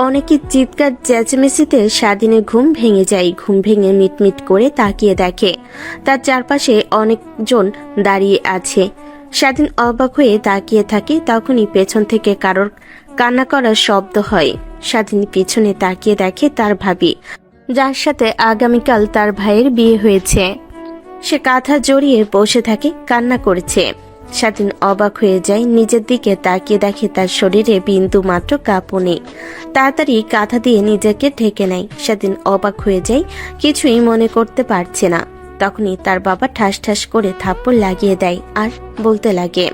অনেকের চিৎকার চেঁচামেচিতে স্বাধীনের ঘুম ভেঙে যায়। ঘুম ভেঙে মিটমিট করে তাকিয়ে দেখে তার চারপাশে অনেকজন দাঁড়িয়ে আছে। স্বাধীন অবাক হয়ে তাকিয়ে থাকে। তখনই পেছন থেকে কারোর কান্না করার শব্দ হয়। স্বাধীন পিছনে তাকিয়ে দেখে তার ভাবি, যার সাথে আগামীকাল তার ভাইয়ের বিয়ে হয়েছে। সে কাঁথা জড়িয়ে বসে থাকে, কান্না করেছে। স্বাধীন অবাক হয়ে যায়, নিজের দিকে তাকিয়ে দেখে তার শরীরে বিন্দু মাত্র কাঁপও নেই। তাড়াতাড়ি কাঁথা দিয়ে নিজেকে ঢেকে নেয়। স্বাধীন অবাক হয়ে যায়, কিছুই মনে করতে পারছে না। তখনই তার বাবা ঠাস ঠাস করে থাপ্পড় লাগিয়ে দেয় আর বলতে লাগে,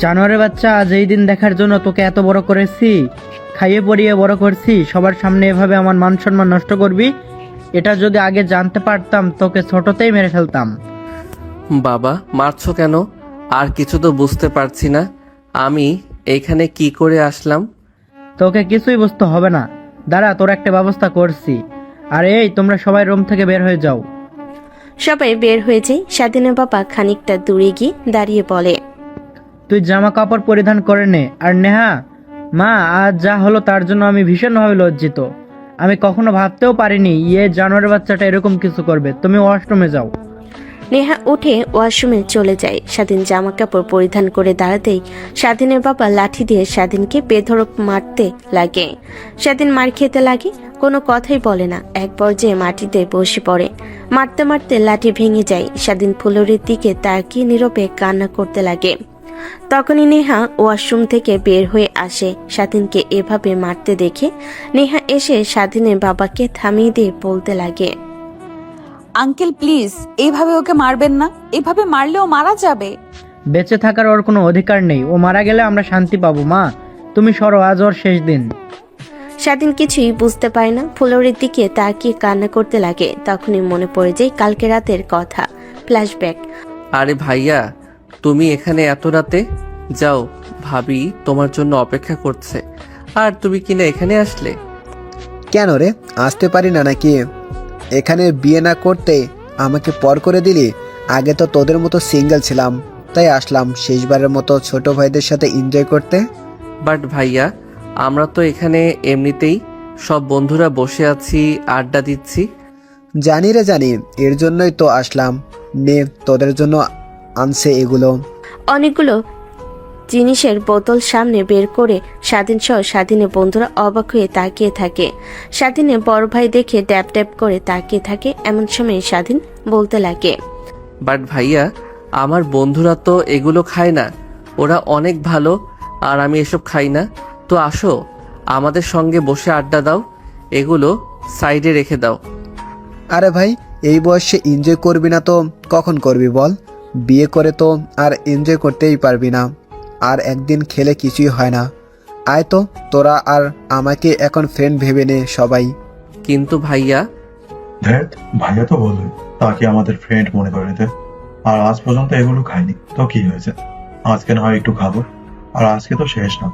জানোয়ারের বাচ্চা, আজ এই দিন দেখার জন্য তোকে এত বড় করেছি, খাইয়ে পরিয়ে বড় করছি, সবার সামনে এভাবে আমার মান সম্মান নষ্ট করবি? এটা যদি আগে জানতে পারতাম তোকে ছোটতেই মেরে ফেলতাম। বাবা, মারছো কেন? আর কিছু তো বুঝতে পারছি না। আমি এইখানে কি করে আসলাম? তোকে কিছুই বুঝতে হবে না, দাঁড়া, তোর একটা ব্যবস্থা করছি। আর এই, তোমরা সবাই রুম থেকে বের হয়ে যাও। সবাই বের হয়ে যায়। স্বাধীনের বাবা খানিকটা দূরে গিয়ে দাঁড়িয়ে বলে, তুই জামা কাপড় পরিধান করে নে। আর নেহা, মা, আজ যা হলো তার জন্য আমি ভীষণভাবে লজ্জিত। আমি কখনো ভাবতেও পারিনি জানোয়ারের বাচ্চাটা এরকম কিছু করবে। তুমি ওয়াশরুমে যাও। নেহা উঠে ওয়াশরুমে চলে যায়। স্বাধীন জামা কাপড় পরিধান করে দাঁড়াতেই স্বাধীনের বাবা লাঠি দিয়ে স্বাধীনকে বেধড়ক মারতে লাগে। স্বাধীন মার খেতে লাগে, কোনো কথাই বলে না। এক পর্যায়ে মাটিতে বসে পড়ে। মারতে মারতে লাঠি ভেঙে যায়। স্বাধীন ফুলুরির দিকে তাকিয়ে নীরবে কান্না করতে লাগে। তখনই নেহা ওয়াশরুম থেকে বের হয়ে আসে। স্বাধীনকে এভাবে মারতে দেখে নেহা এসে স্বাধীনের বাবাকে থামিয়ে দিয়ে বলতে লাগে, আঙ্কেল প্লিজ এইভাবে ওকে মারবেন না, এভাবে মারলেও মারা যাবে। বেঁচে থাকার ওর কোনো অধিকার নেই। ও মারা গেলে আমরা শান্তি পাবো। মা, তুমি সরো, আজ ওর শেষ দিন। স্বাধীন কিছুই বুঝতে পারে না, ফুলরির দিকে তাকিয়ে কান্না করতে লাগে। তখনই মনে পড়ে যায় কালকে রাতের কথা। ফ্ল্যাশব্যাক। আরে ভাইয়া, তুমি এখানে এত রাতে? যাও, ভাবি তোমার জন্য অপেক্ষা করছে। আর তুমি কিনা এখানে আসলে? কেন রে, আসতে পারি না নাকি? এখানে বিয়ে না করতে আমাকে পর করে দিলি। আগে তো তোদের মতো সিঙ্গেল ছিলাম, তাই আসলাম শেষবারের মতো ছোট ভাইদের সাথে এনজয় করতে। বাট ভাইয়া, আমরা তো এখানে এমনিতেই সব বন্ধুরা বসে আছি, আড্ডা দিচ্ছি। জানি রে জানি, এর জন্যই তো আসলাম। নে, তোদের জন্য আনছে এগুলো। অনেকগুলো জিনিসের বোতল সামনে বের করে স্বাধীন সহ স্বাধীনের বন্ধুরা অবাক হয়ে তাকিয়ে থাকে। স্বাধীনের বড় ভাই দেখে ড্যাব ড্যাব করে তাকিয়ে থাকে। এমন সময় স্বাধীন বলতে লাগে, বাট ভাইয়া, আমার বন্ধুরা তো এগুলো খায় না, ওরা অনেক ভালো, আর আমি এসব খাই না। তো আসো, আমাদের সঙ্গে বসে আড্ডা দাও, এগুলো সাইডে রেখে দাও। আরে ভাই, এই বয়সে এনজয় করবি না তো কখন করবি বল? বিয়ে করে তো আর এনজয় করতেই পারবি না। আর একদিন খেলে কিছুই হয় না। আয় তো, তোরা আর আমাকে এখন ফ্রেন্ড ভেবে নে সবাই। কিন্তু ভাইয়া। ধ্যাত, ভাইয়া তো বলবে তাকে আমাদের ফ্রেন্ড মনে করে নিতে। আর আজ পর্যন্ত এগুলো খাইনি, তো কি হয়েছে? আজকে না হয় একটু খাবো। আর আজকে তো শেষ না।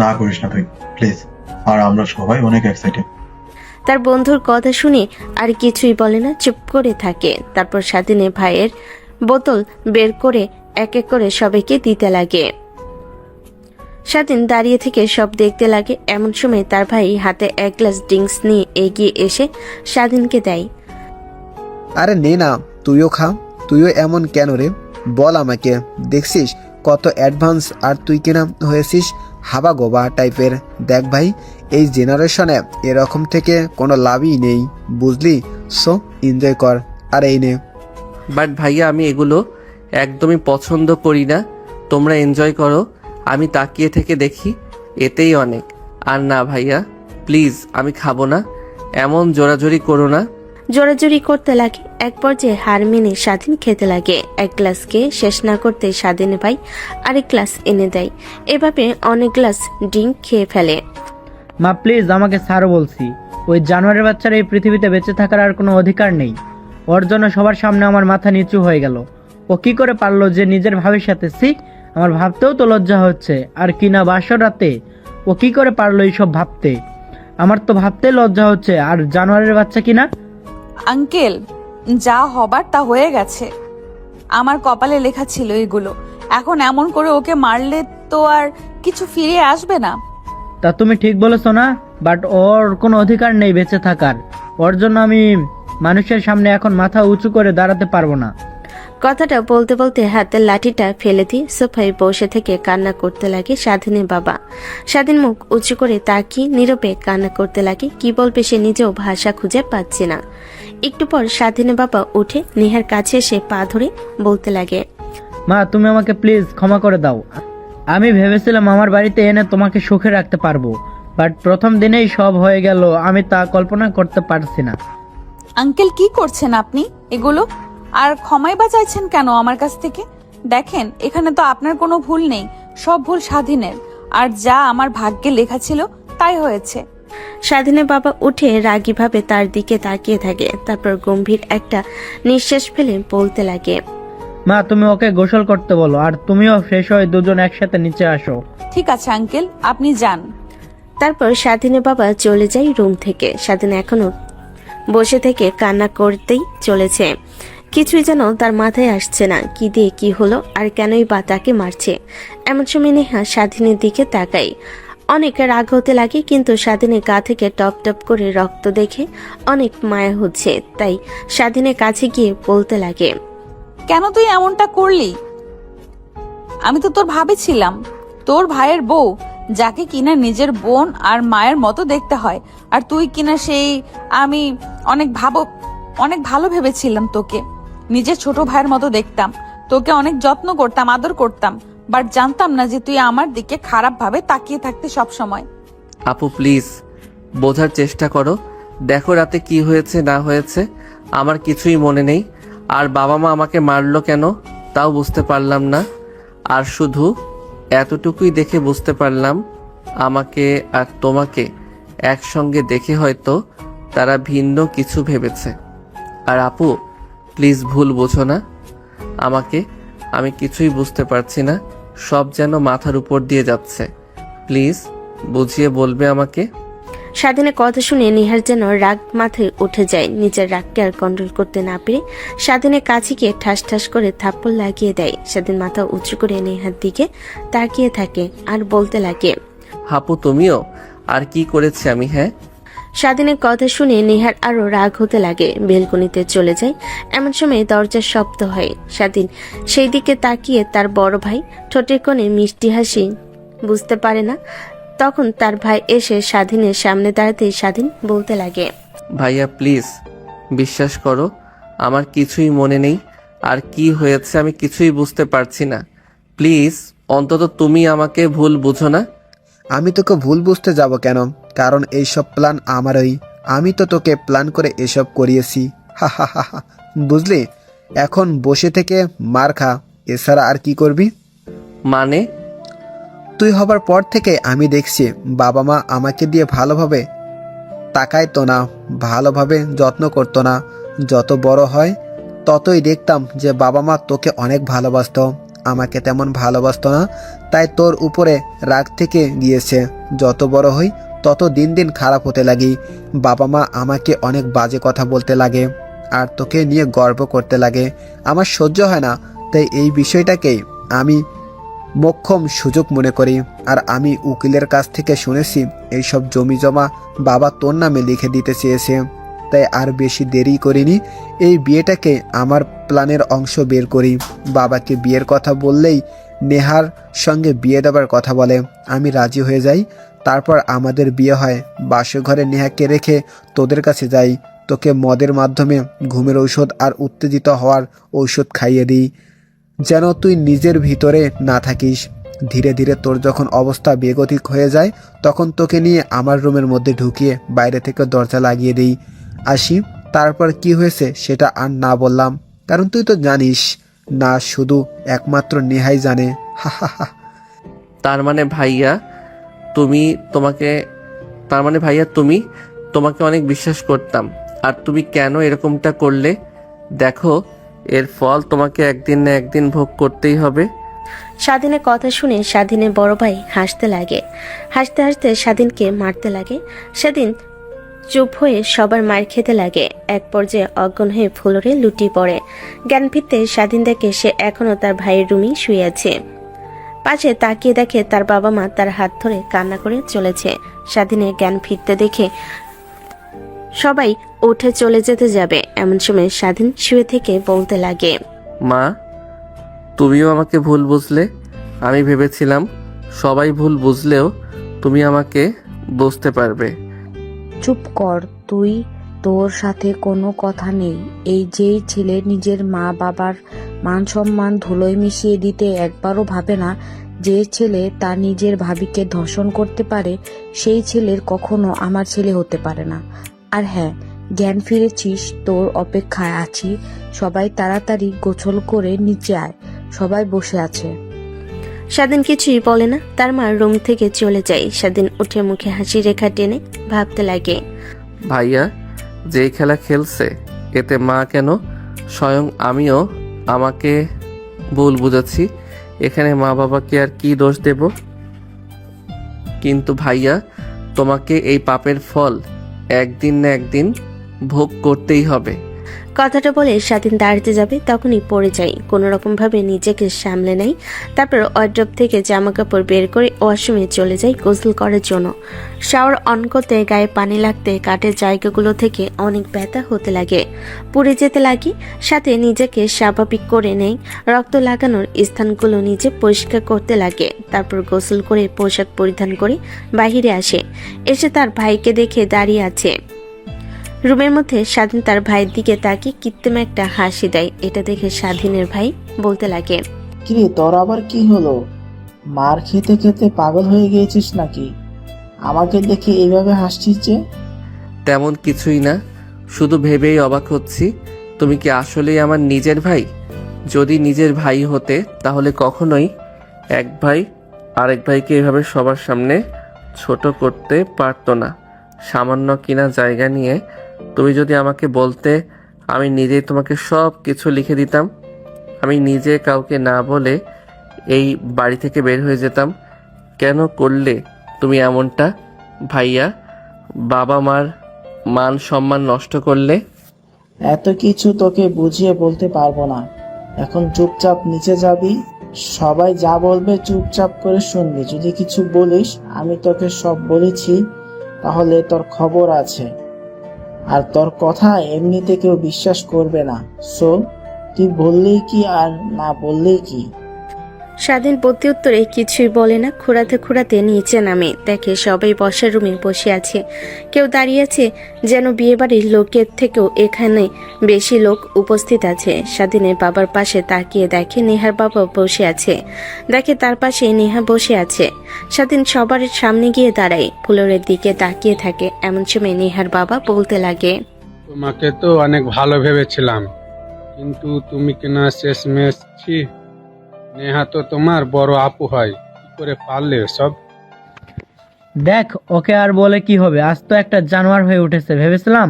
না করিস না তুই, প্লিজ। আর আমরা সবাই অনেক এক্সাইটেড। তার বন্ধুর কথা শুনে আর কিছুই বলে না, চুপ করে থাকে। তারপর স্বাধীনের ভাইয়ের বোতল বের করে এক এক করে সবাইকে দিতে লাগে। স্বাধীন দাঁড়িয়ে থেকে সব দেখতে লাগে। এমন সময় তার ভাই হাতে এক গ্লাস ড্রিঙ্কস নিয়ে এগিয়ে এসে স্বাধীনকে দেয়। আরে নে না, তুইও খা। তুইও এমন কেন রে বল আমাকে? দেখছিস কত অ্যাডভান্স, আর তুই কিনা হয়েছিস হাবা গোবা টাইপের। দেখ ভাই, এই জেনারেশনে এরকম থেকে কোনো লাভই নেই, বুঝলি? সো এনজয় কর। আর এই নে। বাট ভাইয়া, আমি এগুলো একদমই পছন্দ করি না। তোমরা এনজয় করো, আমি তাকিয়ে থেকে দেখি, এতেই অনেক। আর না ভাইয়া, প্লিজ, আমি খাবো না। এমন জোরাজোরি করো না। জোরাজোরি করতে লাগে। এক পর্যায়ে হার মেনে স্বাধীন খেতে লাগে। এক গ্লাস খেয়ে শেষ না করতে স্বাধীন ভাই আরেক গ্লাস এনে দেয়। এভাবে অনেক গ্লাস ড্রিঙ্ক খেয়ে ফেলে। মা প্লিজ, আমাকে ছাড়ো বলছি। ওই জানোয়ারের বাচ্চার এই পৃথিবীতে বেঁচে থাকার আর কোনো অধিকার নেই। ওর জন্য সবার সামনে আমার মাথা নিচু হয়ে গেল। ও কি করে পারলো যে নিজের ভাবির সাথে? আমার ভাবতেও তো লজ্জা হচ্ছে। আর কিনা বাসর রাতে ও কি করে পারলো এইসব ভাবতে? আমার তো ভাবতে লজ্জা হচ্ছে। আর জানোয়ারের বাচ্চা কিনা। আঙ্কেল, যা হবার তা হয়ে গেছে। আমার কপালে লেখা ছিল এগুলো। এখন এমন করে ওকে মারলে তো আর কিছু ফিরে আসবে না। তা তুমি ঠিক বলেছো না? বাট ওর কোনো অধিকার নেই বেঁচে থাকার। ওর জন্য আমি মানুষের সামনে এখন মাথা উঁচু করে দাঁড়াতে পারবো না। কথাটা বলতে বলতে হাতের লাঠিটা ফেলে দিয়ে সোফায় বসে থেকে কান্না করতে লাগে স্বাধীনের বাবা। স্বাধীন মুখ উঁচু করে তাকিয়ে নীরবে কান্না করতে লাগে। কি বলবে সে নিজেও ভাষা খুঁজে পাচ্ছে না। একটু পর স্বাধীনের বাবা উঠে নেহার কাছে এসে পা ধরে বলতে লাগে, মা, তুমি আমাকে প্লিজ ক্ষমা করে দাও। আমি ভেবেছিলাম আমার বাড়িতে এনে তোমাকে সুখে রাখতে পারবো, বাট প্রথম দিনেই সব হয়ে গেল। আমি তা কল্পনা করতে পারছি না। আঙ্কেল কি করছেন আপনি এগুলো? আর ক্ষমাই বা চাইছেন কেন আমার কাছ থেকে? দেখেন, এখানে তো আপনার কোনো ভুল নেই, সব ভুল স্বাধীনের। আর যা আমার ভাগ্যে লেখা ছিল তাই হয়েছে। স্বাধীনের বাবা উঠে রাগীভাবে তার দিকে তাকিয়ে থাকে। তারপর গম্ভীর একটা নিঃশ্বাস ফেলে বলতে লাগে, মা, তুমি ওকে গোসল করতে বলো, আর তুমিও ফ্রেশ হয়ে দুজন একসাথে নিচে আসো। ঠিক আছে আঙ্কেল, আপনি যান। তারপর স্বাধীনের বাবা চলে যায় রুম থেকে। স্বাধীন এখনো বসে থেকে কান্না করতেই চলেছে। কিছুই যেন তার মাথায় আসছে না। কি দিয়ে কি হলো, আর কেনই বা তাকে মারছে। এমন সময় নেহা স্বাধীনের দিকে তাকায়। অনেক রাগ হতে লাগে, কিন্তু স্বাধীনের গা থেকে টপ টপ করে রক্ত দেখে অনেক মায়া হচ্ছে। তাই স্বাধীনের কাছে গিয়ে বলতে লাগে, কেন তুই এমনটা করলি? আমি তো তোর ভাবি ছিলাম, তোর ভাইয়ের বউ, যাকে কিনা নিজের বোন আর মায়ের মতো দেখতে হয়। আর তুই কিনা সেই, আমি অনেক ভালো ভেবেছিলাম তোকে। নিজের ছোট ভাইয়ের মতো দেখতাম, তোকে অনেক যত্ন করতাম, আদর করতাম। বাট জানতাম না যে তুই আমার দিকে খারাপ ভাবে তাকিয়ে থাকতে সব সময়। আপু প্লিজ বোঝার চেষ্টা করো। দেখো রাতে কি হয়েছে না হয়েছে আমার কিছুই মনে নেই। আর বাবা মা আমাকে মারলো কেন তাও বুঝতে পারলাম না। আর শুধু এতটুকুই দেখে বুঝতে পারলাম, আমাকে আর তোমাকে একসঙ্গে দেখে হয়তো তারা ভিন্ন কিছু ভেবেছে। আর আপু প্লিজ ভুল বোঝো না আমাকে। আমি কিছুই বুঝতে পারছি না, সব যেন মাথার উপর দিয়ে যাচ্ছে। প্লিজ বুঝিয়ে বলবে আমাকে। স্বাধীনের কথা শুনে নিহার যেন রাগ মাথায় উঠে যায়। নিজের রাগকে আর কন্ট্রোল করতে না পেরে স্বাধীনের কাছে গিয়ে ঠাস ঠাস করে থাপ্পড় লাগিয়ে দেয়। স্বাধীন মাথা উঁচু করে নেহার দিকে তাকিয়ে থাকে আর বলতে লাগে, হাপু তুমিও? আর কি করেছি আমি? হ্যাঁ, স্বাধীনের কথা শুনে নেহার আরো রাগ হতে লাগে। বেলকনিতে চলে যায়। এমন সময় দরজার শব্দ হয়। স্বাধীন সেই দিকে তাকিয়ে তার বড় ভাই ঠোঁটের কোণে মিষ্টি হাসি বুঝতে পারে না। তখন তার ভাই এসে স্বাধীনের সামনে দাঁড়াতে স্বাধীন বলতে লাগে, ভাইয়া প্লিজ বিশ্বাস করো, আমার কিছুই মনে নেই। আর কি হয়েছে আমি কিছুই বুঝতে পারছি না। প্লিজ অন্তত তুমি আমাকে ভুল বুঝো না। আমি তোকে ভুল বুঝতে যাব কেন? কারণ এইসব প্ল্যান আমারই। আমি তো তোকে প্ল্যান করে এসব করিয়েছি। হা হা হা হা। বুঝলি? এখন বসে থেকে মার খা, এছাড়া আর কি করবি? মানে? তুই হবার পর থেকে আমি দেখছি বাবা মা আমাকে দিয়ে ভালোভাবে তাকাইতো না, ভালোভাবে যত্ন করতো না। যত বড় হয় ততই দেখতাম যে বাবা মা তোকে অনেক ভালোবাসতো, আমাকে তেমন ভালোবাসতো না। তাই তোর উপরে রাগ থেকে গিয়েছে। যত বড় হই তত দিন দিন খারাপ হতে লাগি। বাবা মা আমাকে অনেক বাজে কথা বলতে লাগে, আর তোকে নিয়ে গর্ব করতে লাগে। আমার সহ্য হয় না। তাই এই বিষয়টাকেই আমি মোক্ষম সুযোগ মনে করি। আর আমি উকিলের কাছ থেকে শুনেছি এইসব জমি জমা বাবা তোর নামে লিখে দিতে চেয়েছে। তাই আর বেশি দেরি করিনি, এই বিয়েটাকে আমার প্ল্যানের অংশ বের করি। বাবাকে বিয়ের কথা বললেই নেহার সঙ্গে বিয়ে দেবার কথা বলে। আমি রাজি হয়ে যাই। তারপর আমাদের বিয়ে হয়। বাসঘরে নেহাকে রেখে তোদের কাছে যাই। তোকে মদের মাধ্যমে ঘুমের ঔষধ আর উত্তেজিত হওয়ার ঔষধ খাইয়ে দিই, যেন তুই নিজের ভিতরে না থাকিস। ধীরে ধীরে তোর যখন অবস্থা বেগতিক হয়ে যায় তখন তোকে নিয়ে আমার রুমের মধ্যে ঢুকিয়ে বাইরে থেকে দরজা লাগিয়ে দিই। আসি, তারপর কি হয়েছে সেটা আর না বললাম, কারণ তুই তো জানিস না, শুধু একমাত্র নেহাই জানে। হা হা হা। তার মানে ভাইয়া তোমাকে অনেক বিশ্বাস করতাম। আর তুমি কেন এরকমটা করলে? দেখো এর ফল তোমাকে একদিন না একদিন ভোগ করতেই হবে। স্বাধীনের কথা শুনে স্বাধীনের বড় ভাই হাসতে লাগে। হাসতে হাসতে স্বাধীনকে মারতে লাগে। স্বাধীন চুপ হয়ে সবার মার খেতে লাগে। এক পর্যায়ে অজ্ঞান হয়ে ফ্লোরে লুটিয়ে পড়ে। জ্ঞান ফিরতে স্বাধীন দেখে সে এখনো তার ভাইয়ের রুমেই শুয়ে আছে। পাশে তাকিয়ে দেখে তার বাবা মা তার হাত ধরে কান্না করে চলেছে। স্বাধীনের জ্ঞান ফিরতে দেখে সবাই উঠে চলে যেতে যাবে, এমন সময় স্বাধীন শুয়ে থেকে বলতে লাগে, মা, তুমিও আমাকে ভুল বুঝলে। আমি ভেবেছিলাম সবাই ভুল বুঝলেও তুমি আমাকে বুঝতে পারবে। চুপ কর তুই, তোর সাথে কোনো কথা নেই। এই যেই ছেলে নিজের মা বাবার মান সম্মান ধুলোয় মিশিয়ে দিতে একবারও ভাবে না, যে ছেলে তার নিজের ভাবিকে ধর্ষণ করতে পারে, সেই ছেলের কখনো আমার ছেলে হতে পারে না। আর হ্যাঁ, জ্ঞান ফিরেছিস, তোর অপেক্ষায় আছি। সবাই তাড়াতাড়ি গোছল করে নিচে আয়, সবাই বসে আছে। স্বাধীন কিছুই বলে না। তার মা রুম থেকে চলে যায়। স্বাধীন উঠে মুখে হাসি রেখা টেনে ভাবতে লাগে, ভাইয়া যেই খেলা খেলছে এতে মা কেন, স্বয়ং আমিও আমাকে ভুল বুঝেছি। এখানে মা বাবাকে আর কি দোষ দেব? কিন্তু ভাইয়া, তোমাকে এই পাপের ফল একদিন না একদিন ভোগ করতেই হবে। কথাটা বলে স্বাধীন দাঁড়াতে যাবে, তখনই পড়ে যায়। কোনো রকম ভাবে নিজেকে সামলে নেয়। তারপর ওয়ার্ড্রপ থেকে জামা কাপড় বের করে ওয়াশরুমে চলে যায় গোসল করার জন্য। শাওয়ার অন করতে গায়ে পানি লাগতে কাটের জায়গাগুলো থেকে অনেক ব্যথা হতে লাগে, পুড়ে যেতে লাগে। সাথে নিজেকে স্বাভাবিক করে নেয়। রক্ত লাগানোর স্থানগুলো নিজে পরিষ্কার করতে লাগে। তারপর গোসল করে পোশাক পরিধান করে বাহিরে আসে। এসে তার ভাইকে দেখে দাঁড়িয়ে আছে রুমের মধ্যে। স্বাধীন তার ভাইয়ের দিকে তাকিয়ে কৃত্রিম একটা হাসি দেয়। এটা দেখে স্বাধীনের ভাই বলতে লাগে, কিরে তোর আবার কি হলো? মার খেতে খেতে পাগল হয়ে গিয়েছিস নাকি? আমাকে দেখে এইভাবে হাসছিস যে? তেমন কিছুই না, শুধু ভেবেই অবাক হচ্ছি, তুমি কি আসলেই আমার নিজের ভাই? যদি নিজের ভাই হতে তাহলে কখনোই এক ভাই আরেক ভাইকে এভাবে সবার সামনে ছোট করতে পারতো না। সামান্য কিনা জায়গা নিয়ে তুমি যদি আমাকে বলতে, আমি নিজেই তোমাকে সব কিছু লিখে দিতাম। আমি নিজে কাউকে না বলে এই বাড়ি থেকে বের হয়ে যেতাম। কেন করলে তুমি এমনটা ভাইয়া? বাবা মার মান সম্মান নষ্ট করলে। এত কিছু তোকে বুঝিয়ে বলতে পারবো না। এখন চুপচাপ নিচে যাবি, সবাই যা বলবে চুপচাপ করে শুনবি। যদি কিছু বলিস, আমি তোকে সব বলেছি, তাহলে তোর খবর আছে। আর তোর কথা এমনিতে কেউ বিশ্বাস করবে না। সো তুই বললেই কি আর না বললেই কি। স্বাধীন প্রত্যুত্তরে কিছুই বলে না। খুঁড়াতে খুঁড়াতে নিচে নামে, দেখে সবাই বসার রুমে বসে আছে। কেউ দাঁড়িয়ে আছে, যেন বিয়েবাড়ির লোকের থেকেও এখানে বেশি লোক উপস্থিত আছে। স্বাধীনের বাবার পাশে তাকিয়ে দেখে নেহার বাবা বসে আছে। দেখে তার পাশে নেহা বসে আছে। স্বাধীন সবার সামনে গিয়ে দাঁড়ায়, ফ্লোরের দিকে তাকিয়ে থাকে। এমন সময় নেহার বাবা বলতে লাগে, তোমাকে তো অনেক ভালো ভেবেছিলাম, কিন্তু তুমি কিনা শেষমেশ ছি। নেহা তো তোমার বড় আপু হয়, কি করে পারলে সব? দেখ, ওকে আর বলে কি হবে, আজ তো একটা জানোয়ার হয়ে উঠেছে। ভেবেছিলাম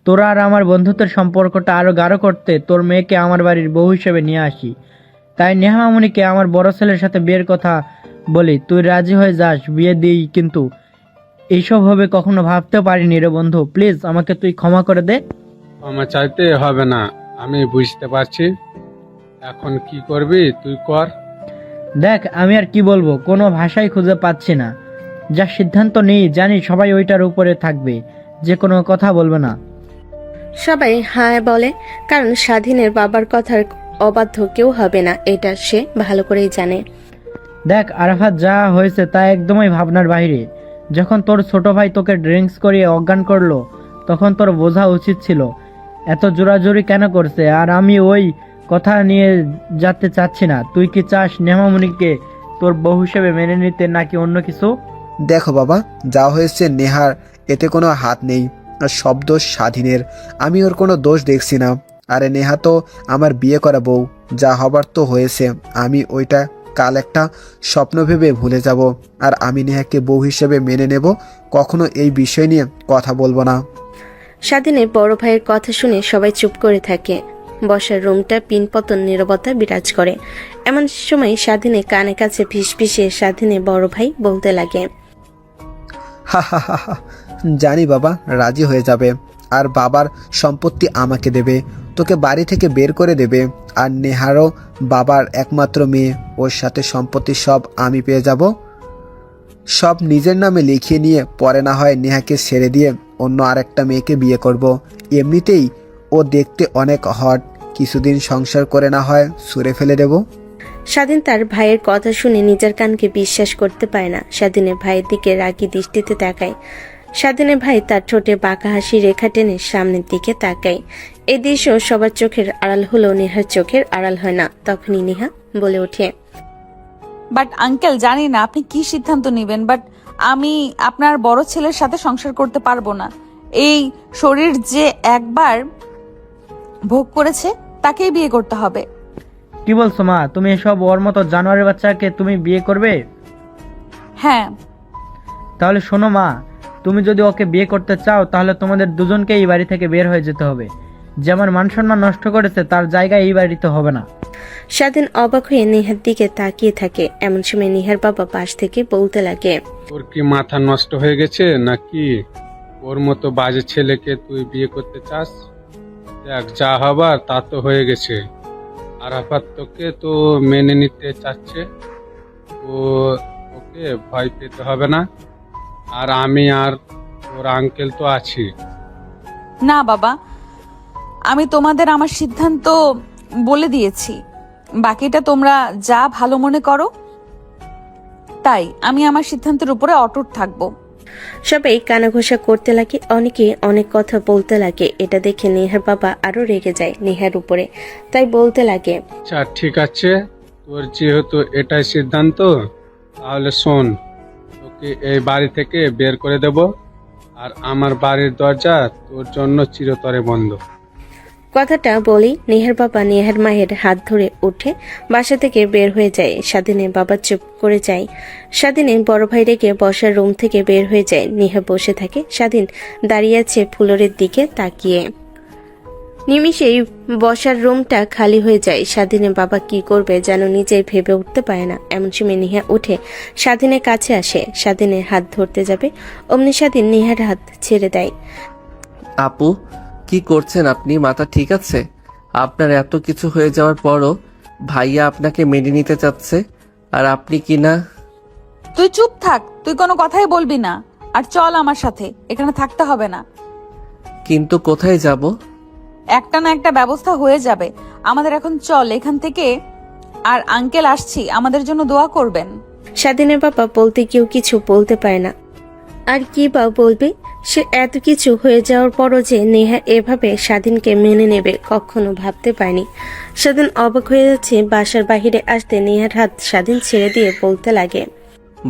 তোরা আর আমার বন্ধুত্বের সম্পর্কটা আরো গাঢ় করতে তোর মেয়েকে আমার বাড়ির বউ হিসেবে নিয়ে আসি। তাই নেহা মামুনিকে আমার বড় ছেলের সাথে বিয়ের কথা বলি, তুই রাজি হয়ে যাস, বিয়ে দিই। কিন্তু এইসব হবে কখনো ভাবতেও পারিনি রে বন্ধু। প্লিজ আমাকে তুই ক্ষমা করে দে। ক্ষমা চাইতে হবে না, আমি বুঝতে পারছি। এখন কি করবি তুই কর। দেখ, আমি আর কি বলবো, কোনো ভাষাই খুঁজে পাচ্ছি না। যা সিদ্ধান্ত নেই জানি সবাই ওইটার উপরে থাকবে, যে কোনো কথা বলবে না। সবাই হ্যাঁ বলে, কারণ স্বাধীনের বাবার কথার অবাধ্য কেউ হবে না, এটা সে ভালো করেই জানে। দেখ আরাফাত, যা হয়েছে তা একদমই ভাবনার বাইরে। যখন তোর ছোট ভাই তোকে ড্রিঙ্কস করিয়ে অজ্ঞান করলো, তখন তোর বোঝা উচিত ছিল এত জোরাজোরি কেন করছে। আর আমি ওই কথা নিয়ে যেতে চাচ্ছি না। তুই কি চাস নেহামণিকে তোর বউ হিসেবে মেনে নিতে, নাকি অন্য কিছু? দেখো বাবা, যা হয়েছে নেহার, এতে কোনো হাত নেই, আর সব দোষ স্বাধীনের। আমি ওর কোনো দোষ দেখছি না। আরে নেহা তো আমার বিয়ে করা বউ, যা হবার তো হয়েছে। আমি ওইটা কাল একটা স্বপ্ন ভেবে ভুলে যাব। আর আমি নেহাকে বউ হিসেবে মেনে নেব, কখনো এই বিষয় নিয়ে কথা বলবো না। স্বাধীনের বড় ভাইয়ের কথা শুনে সবাই চুপ করে থাকে। বসার রুমটা পিনপতন নীরবতা বিরাজ করে। এমন সময় স্বাধীনের কানে কাছে ফিসফিসে স্বাধীনের বড় ভাই বলতে লাগে, হা হা হা হা, জানি বাবা রাজি হয়ে যাবে, আর বাবার সম্পত্তি আমাকে দেবে, তোকে বাড়ি থেকে বের করে দেবে। আর নেহারও বাবার একমাত্র মেয়ে, ওর সাথে সম্পত্তি সব আমি পেয়ে যাব। সব নিজের নামে লিখিয়ে নিয়ে পরে না হয় নেহাকে ছেড়ে দিয়ে অন্য আরেকটা মেয়েকে বিয়ে করব। এমনিতেই ও দেখতে অনেক হট, কিছুদিন সংসার করে না হয় সুরে ফেলে দেব। স্বাধীন তার ভাইয়ের কথা শুনে নিজের কানকে বিশ্বাস করতে পারে না। স্বাধীনের ভাইয়ের দিকে রাগী দৃষ্টিতে তাকায়। স্বাধীনের ভাই তার ঠোঁটে বাঁকা হাসি রেখা টেনে সামনের দিকে তাকায়। এই দৃশ্য সবার চোখের আড়াল হলেও নেহার চোখের আড়াল হয় না। তখনই নেহা বলে ওঠে, বাট আঙ্কেল, জানি না আপনি কি সিদ্ধান্ত নেবেন, বাট আমি আপনার বড় ছেলের সাথে সংসার করতে পারবো না। এই শরীর যে একবার ভোগ করেছে তাকেই বিয়ে করতে হবে। কি বলছো মা? তুমি এসব ওর মতো জানোয়ারের বাচ্চাকে তুমি বিয়ে করবে? হ্যাঁ, তাহলে শোনো মা, তুমি যদি ওকে বিয়ে করতে চাও তাহলে তোমাদের দুজনকে এই বাড়ি থেকে বের হয়ে যেতে হবে। যেমন মান সম্মান নষ্ট করেছে তার জায়গায় এই বাড়িতে হবে না। স্বাধীন অবাক হয়ে নেহার দিকে তাকিয়ে থাকে। এমন সময় নেহার বাবা পাশ থেকে বলতে লাগে, তোর কি মাথা নষ্ট হয়ে গেছে নাকি? ওর মতো বাজে ছেলেকে তুই বিয়ে করতে চাস? দেখ, যা হবার তা তো হয়ে গেছে। আরাফাত তোকে তো মেনে নিতে চাচ্ছে, তো ওকে ভয় পেতে হবে না। আর আমি আর ওর আঙ্কেল তো আছি। না বাবা, আমি তোমাদের আমার সিদ্ধান্ত বলে দিয়েছি, বাকিটা তোমরা যা ভালো মনে করো। তাই আমি আমার সিদ্ধান্তের উপরে অটুট থাকবো। সবাই কানাঘোষা করতে লাগে, অনেকে অনেক কথা বলতে লাগে। এটা দেখে নেহার বাবা আরো রেগে যায় নেহার উপরে, তাই বলতে লাগে, আচ্ছা ঠিক আছে, তোর যেহেতু এটাই সিদ্ধান্ত, তাহলে শোন, তোকে এই বাড়ি থেকে বের করে দেব, আর আমার বাড়ির দরজা তোর জন্য চিরতরে বন্ধ। কথাটা বলেই নেহার বাবা নেহার মায়ের হাত ধরে উঠে বাসা থেকে বের হয়ে যায়। স্বাধীনের বাবা চুপ করে যায়। স্বাধীনের বড় ভাই রেগে বসার রুম থেকে বের হয়ে যায়। নেহা বসে থাকে। স্বাধীন দাঁড়িয়ে আছে ফ্লোরের দিকে তাকিয়ে। নিমিষেই বসার রুমটা খালি হয়ে যায়। স্বাধীনের বাবা কি করবে যেন নিজেই ভেবে উঠতে পারে না। এমন সময় নেহা উঠে স্বাধীনের কাছে আসে। স্বাধীনের হাত ধরতে যাবে, অমনি স্বাধীন নেহার হাত ছেড়ে দেয়। আপু, কি করছেন আপনি? মাথা ঠিক আছে? আপনার এত কিছু হয়ে যাওয়ার পরও ভাইয়া আপনাকে মেনে নিতে চাচ্ছে, আর আপনি কি না? তুই চুপ থাক, তুই কোনো কথাই বলবি না। আর চল আমার সাথে, এখানে থাকতে হবে না। কিন্তু কোথায় যাব? একটা না একটা ব্যবস্থা হয়ে যাবে। আমাদের এখন চল এখান থেকে। আর আঙ্কেল আসছি, আমাদের জন্য দোয়া করবেন। স্বাধীনের বাবা বলতে কেউ কিছু বলতে পারে না। আর কি বা বলবে? সে এত কিছু হয়ে যাওয়ার পরও যে নেহা এভাবে স্বাধীনকে মেনে নেবে কখনো ভাবতে পারেনি। স্বাধীন অবাক হয়ে যাচ্ছে। বাসার বাহিরে আসতে নেহার হাত স্বাধীন ছেড়ে দিয়ে বলতে লাগে,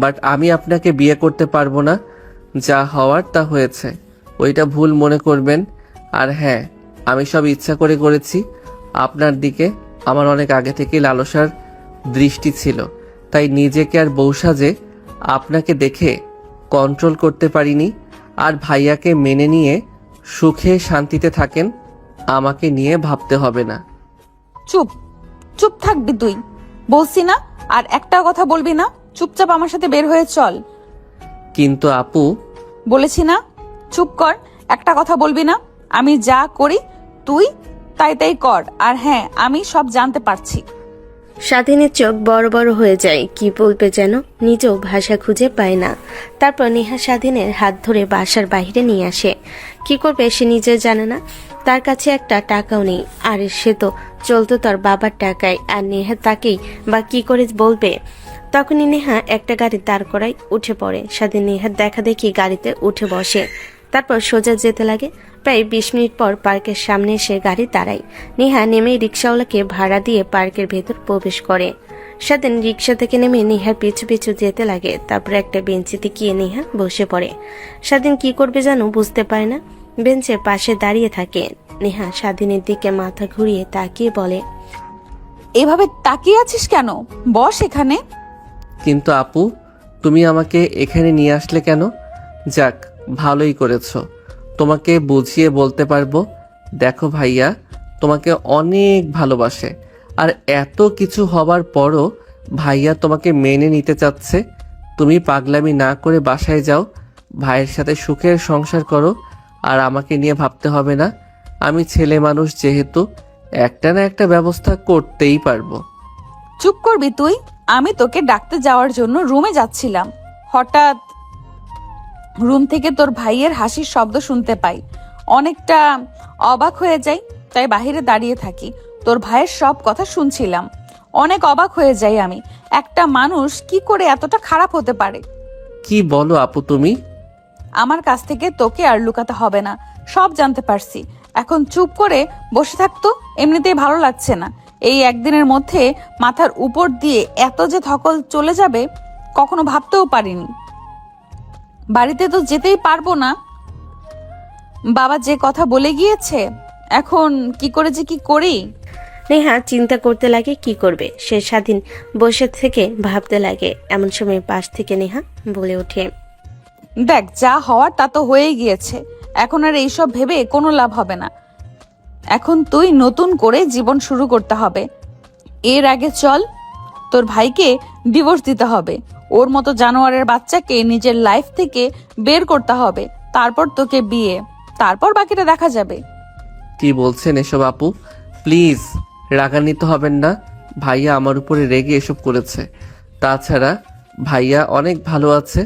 বাট আমি আপনাকে বিয়ে করতে পারবো না। যা হওয়ার তা হয়েছে, ওইটা ভুল মনে করবেন। আর হ্যাঁ, আমি সব ইচ্ছা করে করেছি। আপনার দিকে আমার অনেক আগে থেকেই লালসার দৃষ্টি ছিল, তাই নিজেকে আর বউ সাজে আপনাকে দেখে কন্ট্রোল করতে পারিনি। আর ভাইয়াকে মেনে নিয়ে সুখে শান্তিতে থাকেন, আমাকে নিয়ে ভাবতে হবে না। চুপ চুপ থাকবি তুই, বলছি না? আর একটা কথা বলবি না। চুপচাপ আমার সাথে বের হয়ে চল। কিন্তু আপু, বলেছি না, চুপ কর, একটা কথা বলবি না। আমি যা করি তুই তাই তাই কর। আর হ্যাঁ, আমি সব জানতে পারছি। স্বাধীনের চোখ বড় বড় হয়ে যায়। কি বলবে যেন নিজেও ভাষা খুঁজে পায় না। তারপর নেহা স্বাধীনের হাত ধরে বাসার বাইরে নিয়ে আসে। কি করবে সে নিজে জানে না। তার কাছে একটা টাকাও নেই। আর সে তো চলতো তার বাবার টাকায়। আর নেহা তাকেই বা কি করে বলবে। তখনই নেহা একটা গাড়ি দাঁড় করায় উঠে পড়ে। স্বাধীন নেহার দেখা দেখি গাড়িতে উঠে বসে। তারপর সোজা যেতে লাগে। প্রায় 20 মিনিট পর পার্কের সামনে এসে গাড়ি দাঁড়ায়। নেহা নেমে রিক্সাওয়ালাকে ভাড়া দিয়ে পার্কের ভেতর প্রবেশ করে। স্বাধীন রিক্সা থেকে নেমে নেহার পিছু পিছু যেতে লাগে। তারপর একটা বেঞ্চিতে গিয়ে নেহা বসে পড়ে। স্বাধীন কি করবে যেন বুঝতে পারে না। বেঞ্চের পাশে দাঁড়িয়ে থাকে। নেহা স্বাধীনের দিকে মাথা ঘুরিয়ে তাকিয়ে বলে, এভাবে তাকিয়ে আছিস কেন? বস এখানে। কিন্তু আপু, তুমি আমাকে এখানে নিয়ে আসলে কেন? যাক, ভালোই করেছো। তোমাকে বুঝিয়ে বলতে পারবো। দেখো ভাইয়া তোমাকে অনেক ভালোবাসে, আর এত কিছু হবার পরও ভাইয়া তোমাকে মেনে নিতে চাচ্ছে। তুমি পাগলামি না করে বাসায় যাও, ভাইয়ের সাথে সুখের সংসার করো, আর আমাকে নিয়ে ভাবতে হবে না। আমি ছেলে মানুষ যেহেতু একটা না একটা ব্যবস্থা করতেই পারবো। চুপ করবি তুই? আমি তোকে ডাকতে যাওয়ার জন্য রুমে যাচ্ছিলাম, হঠাৎ রুম থেকে তোর ভাইয়ের হাসির শব্দ শুনতে পাই। অনেকটা অবাক হয়ে যাই, তাই বাহিরে দাঁড়িয়ে থাকি। তোর ভাইয়ের সব কথা শুনছিলাম। অনেক অবাক হয়ে যাই আমি, একটা মানুষ কি করে এতটা খারাপ হতে পারে। কি বলো আপু তুমি? আমার কাছ থেকে তোকে আর লুকাতে হবে না, সব জানতে পারছি। এখন চুপ করে বসে থাকতো, এমনিতেই ভালো লাগছে না। এই একদিনের মধ্যে মাথার উপর দিয়ে এত যে ধকল চলে যাবে কখনো ভাবতেও পারিনি। বাড়িতে তো যেতেই পারবো না, বাবা যে কথা বলে গিয়েছে। এখন কি করে যে কি করি। নেহা চিন্তা করতে লাগে কি করবে। সে স্বাধীন বসে থেকে ভাবতে লাগে। এমন সময় পাশ থেকে নেহা বলে ওঠে, দেখ, যা হওয়ার তা তো হয়েই গিয়েছে, এখন আর এইসব ভেবে কোনো লাভ হবে না। এখন তুই নতুন করে জীবন শুরু করতে হবে। এর আগে চল, তোর ভাইকে ডিভোর্স দিতে হবে। ওর মতো জানোয়ারের বাচ্চাকে নিজের লাইফ থেকে বের করতে হবে। তারপর তোকে বিয়ে, তারপর বাকিটা দেখা যাবে। কি বলছেন এসব আপু? প্লিজ রাগান্বিত হবেন না। ভাইয়া আমার উপরে রেগে এসব করেছে। তাছাড়া ভাইয়া অনেক ভালো আছে,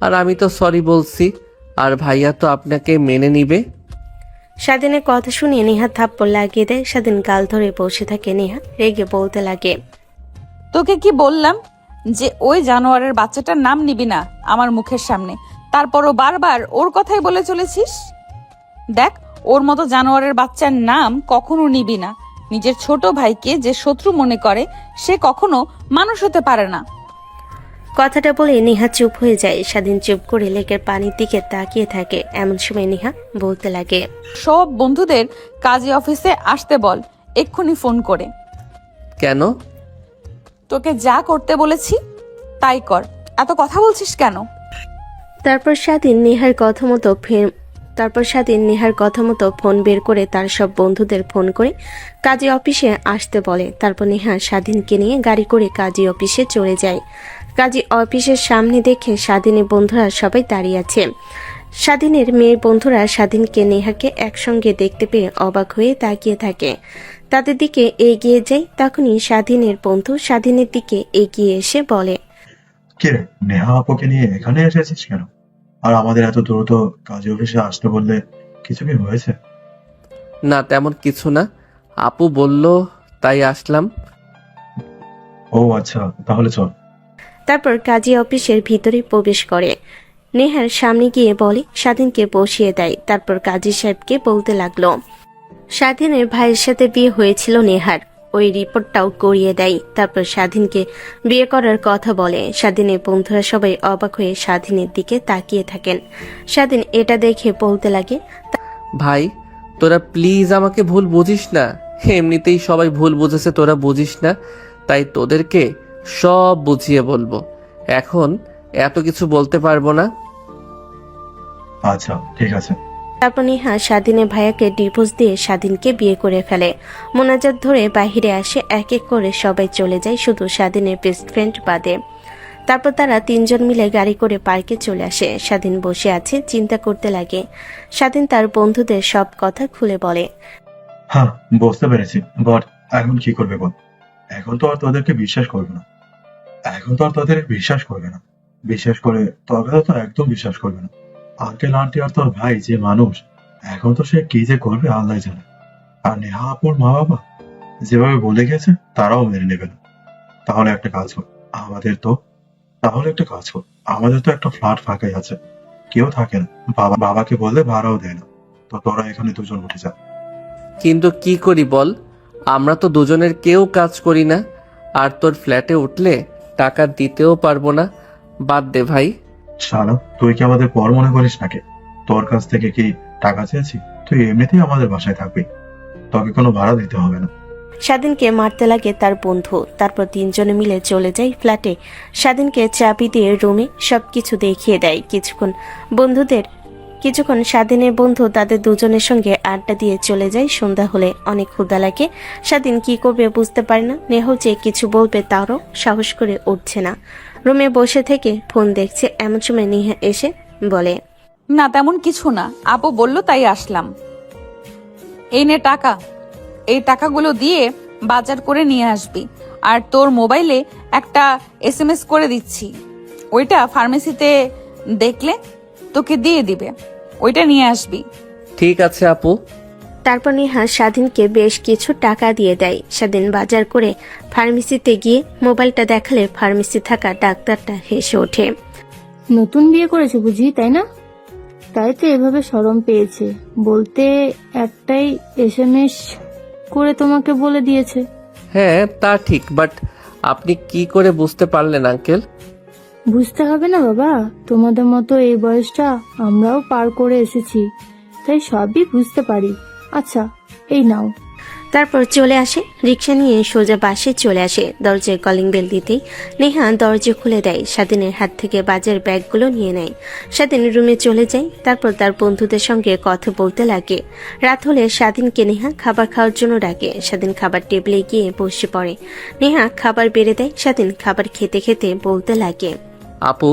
আর আমি তো সরি বলছি, আর ভাইয়া তো আপনাকে মেনে নিবে। স্বাধীনের কথা শুনে নেহা থাপ্পড় লাগিয়ে দেয়। স্বাধীন গাল ধরে বসে থাকে। নেহা রেগে বলতে লাগে, তোকে কি বললাম যে ওই জানোয়ারের বাচ্চাটার নাম নিবি না আমার মুখের সামনে, তারপরও বারবার ওর কথাই বলে চলেছিস। দেখ, ওর মতো জানোয়ারের বাচ্চার নাম কখনো নিবি না। নিজের ছোট ভাইকে যে শত্রু মনে করে সে কখনো মানুষ হতে পারে না। কথাটা বলে নেহা চুপ হয়ে যায়। স্বাধীন চুপ করে লেকের পানির দিকে তাকিয়ে থাকে। এমন সময় নেহা বলতে লাগে, সব বন্ধুদের কাজী অফিসে আসতে বল, এক্ষুনি ফোন করে। কেন? তোকে যা করতে বলেছি তাই কর, এত কথা বলছিস কেন? তারপর স্বাধীন নেহার কথা মতো ফোন বের করে তার সব বন্ধুদের ফোন করে কাজী অফিসে আসতে বলে। তারপর নেহা স্বাধীনকে নিয়ে গাড়ি করে কাজী অফিসে চলে যায়। কাজী অফিসের সামনে দেখে স্বাধীনের বন্ধুরা সবাই দাঁড়িয়ে আছে। স্বাধীনের মেয়ের বন্ধুরা স্বাধীনকে নেহাকে একসঙ্গে দেখতে পেয়ে অবাক হয়ে তাকিয়ে থাকে। তাদের দিকে এগিয়ে যায়। তখনই স্বাধীনের বন্ধু স্বাধীনের দিকে এগিয়ে এসে বলে, কে রে, নেহা আপুকে নিয়ে এখানে এসেছিস কেন? আর আমাদের এত দ্রুত কাজী অফিসে আসতে বললে কিছু কি হয়েছে? না, তেমন কিছু না। আপু বলল তাই আসলাম। ও আচ্ছা, তাহলে চল। তারপর কাজী অফিসের ভিতরে প্রবেশ করে। নেহার সামনে গিয়ে বলে, স্বাধীনকে বসিয়ে দেয়। তারপর কাজী সাহেবকে বলতে লাগলো, স্বাধীনের ভাইয়ের সাথে বিয়ে হয়েছিল নেহার, ওই রিপোর্টটাও করিয়ে দেয়। তারপর স্বাধীনকে বিয়ে করার কথা বলে। স্বাধীনের বন্ধুরা সবাই অবাক হয়ে স্বাধীনের দিকে তাকিয়ে থাকেন। স্বাধীন এটা দেখে বলতে লাগে, ভাই তোরা প্লিজ আমাকে ভুল বুঝিস না। এমনিতেই সবাই ভুল বুঝেছে, তোরা বুঝিস না, তাই তোদেরকে সব বুঝিয়ে বলবো। এখন এত কিছু বলতে পারবো না। আচ্ছা ঠিক আছে। তারপর নেহা স্বাধীনের ভাইয়াকে ডিভোর্স দিয়ে স্বাধীনকে বিয়ে করে ফেলে। মোনাজাত ধরে বাহিরে আসে। এক এক করে সবাই চলে যায়, শুধু স্বাধীনের বেস্ট ফ্রেন্ড বাদে। তারপর তারা তিনজন মিলে গাড়ি করে পার্কে চলে আসে। স্বাধীন বসে আছে, চিন্তা করতে লাগে। স্বাধীন তার বন্ধুদের সব কথা খুলে বলে। হ্যাঁ বুঝতে পেরেছি, বাট এখন কি করবে বল? এখন তো আর তোদেরকে বিশ্বাস করবে না। বিশেষ করে তোর কথা তো একদম বিশ্বাস করবে না। আঙ্কেল আন্টি আর তোর ভাই যে মানুষ, এখন তো সে কি যে করবে আল্লাহ জানে। আর নেহা আপুর মা বাবা যেভাবে বলে গেছে তারাও মেনে নেবে না। তাহলে একটা কাজ কর, আমাদের তো একটা ফ্ল্যাট ফাঁকাই আছে, কেউ থাকে না, বাবাকে বললে ভাড়াও দেয় না, তো তোরা এখানে দুজন উঠে যা। কিন্তু কি করি বল, আমরা তো দুজনের কেউ কাজ করি না, আর তোর ফ্ল্যাটে উঠলে টাকা দিতেও পারবো না। বাদ দে ভাই। শালা, তুই কি আমাদের পর মনে করিস নাকি? তোর কাছ থেকে কি টাকা চেয়েছি? তুই এমনিতেই আমাদের বাসায় থাকবি, তোকে কোনো ভাড়া দিতে হবে না। স্বাধীনকে মারতে লাগে তার বন্ধু। তারপর তিনজনে মিলে চলে যায় ফ্ল্যাটে। স্বাধীনকে চাবি দিয়ে রুমে সবকিছু দেখিয়ে দেয়। কিছুক্ষণ স্বাধীনের বন্ধু তাদের দুজনের সঙ্গে আড্ডা দিয়ে চলে যায়। সন্ধ্যা হলে অনেক ক্ষুধা লাগে। স্বাধীন কি করবে বুঝতে পারে না। নেহা যে কিছু বলবে তারও সাহস করে উঠছে না। রুমে বসে থেকে ফোন দেখছে। এমন সময় নেহা এসে বলে, না তেমন কিছু না, আপু বলল তাই আসলাম। এই নে টাকা, এই টাকাগুলো দিয়ে বাজার করে নিয়ে আসবি। আর তোর মোবাইলে একটা SMS করে দিচ্ছি, ওইটা ফার্মেসিতে দেখলে তোকে দিয়ে দিবে, ওইটা নিয়ে আসবি। ঠিক আছে আপু। তারপর নেহা স্বাধীনকে বেশ কিছু টাকা দিয়ে দেয়। স্বাধীন বাজার করে ফার্মেসিতে গিয়ে মোবাইলটা দেখালে ফার্মেসি থাকা ডাক্তারটা হেসে ওঠে। নতুন বিয়ে করেছে বুঝি, তাই না? তাই তো এভাবে শরম পেয়েছে। বলতে একটাই SMS করে তোমাকে বলে দিয়েছে। হ্যাঁ তা ঠিক, বাট আপনি কি করে বুঝতে পারলেন আঙ্কেল? বুঝতে হবে না বাবা, তোমাদের মতো এই বয়সটা আমরাও পার করে এসেছি, তাই সবই বুঝতে পারি। আচ্ছা এই নাও। তারপর চলে আসে, রিক্সা নিয়ে সোজা বাসে চলে আসে। দরজায় কলিং বেল দিতেই নেহা দরজা খুলে দেয়। স্বাধীনের হাত থেকে বাজার ব্যাগগুলো নিয়ে নেয়। স্বাধীন রুমে চলে যায়। তারপর তার বন্ধুদের সঙ্গে কথা বলতে লাগে। রাত হলে স্বাধীনকে নেহা খাবার খাওয়ার জন্য ডাকে। স্বাধীন খাবার টেবিলে গিয়ে বসে পড়ে। নেহা খাবার বেড়ে দেয়। স্বাধীন খাবার খেতে খেতে বলতে লাগে, আপু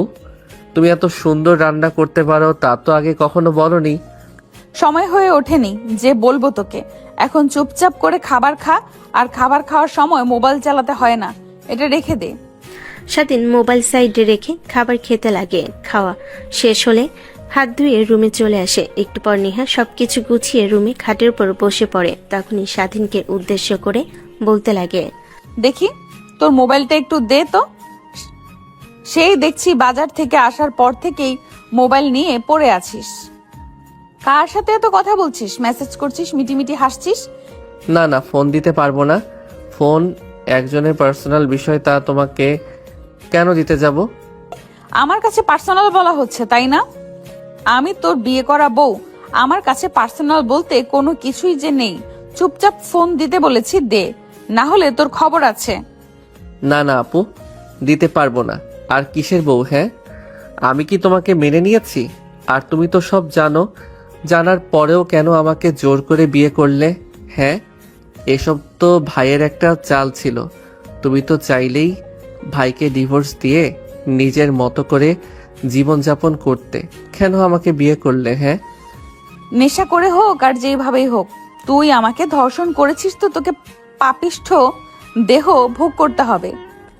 তুমি এত সুন্দর রান্না করতে পারো তা তো আগে কখনো বলনি। সময় হয়ে ওঠেনি যে বলবো তোকে। এখন চুপচাপ করে খাবার খা, আর খাবার খাওয়ার সময় মোবাইল চালাতে হয় না, এটা রেখে দে। স্বাধীন মোবাইল সাইডে রেখে খাবার খেতে লাগে। খাওয়া শেষ হলে হাত ধুয়ে রুমে চলে আসে। একটু পর নেহা সবকিছু গুছিয়ে রুমে খাটের উপর বসে পড়ে। তখনই স্বাধীনকে উদ্দেশ্য করে বলতে লাগে, দেখি তোর মোবাইলটা একটু দে তো। সেই দেখছি বাজার থেকে আসার পর থেকেই মোবাইল নিয়ে পড়ে আছিস। কার সাথে এত কথা বলছিস, মেসেজ করছিস, মিটিমিটি হাসছিস? না না, ফোন দিতে পারবো না। ফোন একজনের পার্সোনাল বিষয়, তা তোমাকে কেন দিতে যাব? আমার কাছে পার্সোনাল বলা হচ্ছে, তাই না? আমি তোর বিয়ে করা বউ, আমার কাছে পার্সোনাল বলতে কোনো কিছুই যে নেই। চুপচাপ ফোন দিতে বলেছি, দে, না হলে তোর খবর আছে। না না আপু, দিতে পারবো না। আর কিসের বউ? হ্যাঁ, আমি কি তোমাকে মেনে নিয়েছি? আর তুমি তো সব জানো, জানার পরেও কেন আমাকে জোর করে বিয়ে করলে? হ্যাঁ, এসব তো ভাইয়ের একটা চাল ছিল। তুমি তো চাইলেই ভাইকে ডিভোর্স দিয়ে নিজের মতো করে জীবনযাপন করতে, কেন আমাকে বিয়ে করলে? হ্যাঁ, নেশা করে হোক আর যেভাবেই হোক, তুই আমাকে ধর্ষণ করেছিস তো তোকে পাপিষ্ঠ দেহ ভোগ করতে হবে।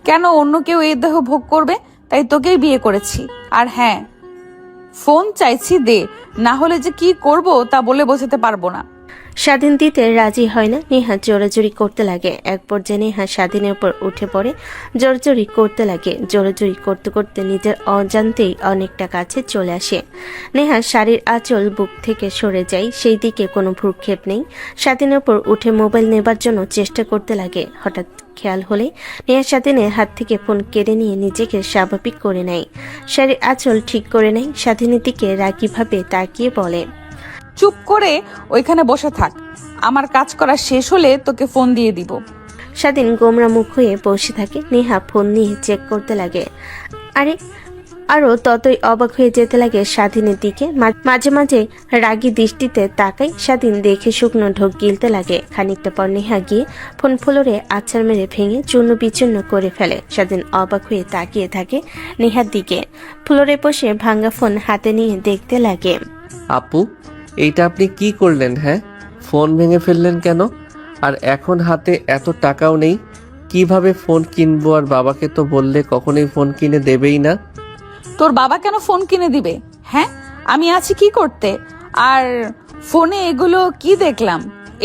কেন অন্য কেউ এই দেহ ভোগ করবে? তাই তোকেই বিয়ে করেছি। আর হ্যাঁ, ফোন চাইছি, দে, না হলে যে কি করব তা বলে বোঝাতে পারবো না। স্বাধীন দিতে রাজি হয় না। নেহা জোরাজুরি করতে লাগে। এক পর্যায়ে নেহা স্বাধীনের উপর উঠে পড়ে, জোরাজুরি করতে লাগে। জোরাজুরি করতে করতে নিজের অজান্তেই অনেকটা কাছে চলে আসে। নেহা শাড়ির আঁচল বুক থেকে সরে যায়, সেই দিকে কোনো ভ্রুক্ষেপ নেই। স্বাধীনের উপর উঠে মোবাইল নেবার জন্য চেষ্টা করতে লাগে। হঠাৎ খেয়াল হলে নেহা স্বাধীনের হাত থেকে ফোন কেড়ে নিয়ে নিজেকে স্বাভাবিক করে নেয়। শাড়ির আঁচল ঠিক করে নেয়। স্বাধীনের দিকে রাগীভাবে তাকিয়ে বলে, চুপ করে ওইখানে বসে থাক, আমার কাজ করা শেষ হলে তোকে ফোন দিয়ে দিব। স্বাধীন গোমরা মুখ হয়ে বসে থাকে। নেহা ফোন নিয়ে চেক করতে লাগে। আরো ততই অবাক হয়ে যেতে লাগে স্বাধীনের দিকে। মাঝে মাঝে রাগী দৃষ্টিতে তাকায়। স্বাধীন দেখে শুকনো ঢোক গিলতে লাগে। খানিকটা পর নেহা গিয়ে ফোন ফ্লোরে আছাড় মেরে ভেঙে চূর্ণ বিচূর্ণ করে ফেলে। স্বাধীন অবাক হয়ে তাকিয়ে থাকে নেহার দিকে। ফ্লোরে বসে ভাঙ্গা ফোন হাতে নিয়ে দেখতে লাগে। আপু এইটা আপনি কি করলেন? হ্যাঁ, ফোন ভেঙে ফেললেন কেন? আর এখন হাতে এত টাকাও নেই, কিভাবে ফোন কিনবো? আর বাবাকে তো বললে কখনোই ফোন কিনে দেবেই না। তোর বাবা কেন ফোন কিনে দিবে? হ্যাঁ, আমি আছি কি করতে? আর ফোনে এগুলো কি দেখলাম?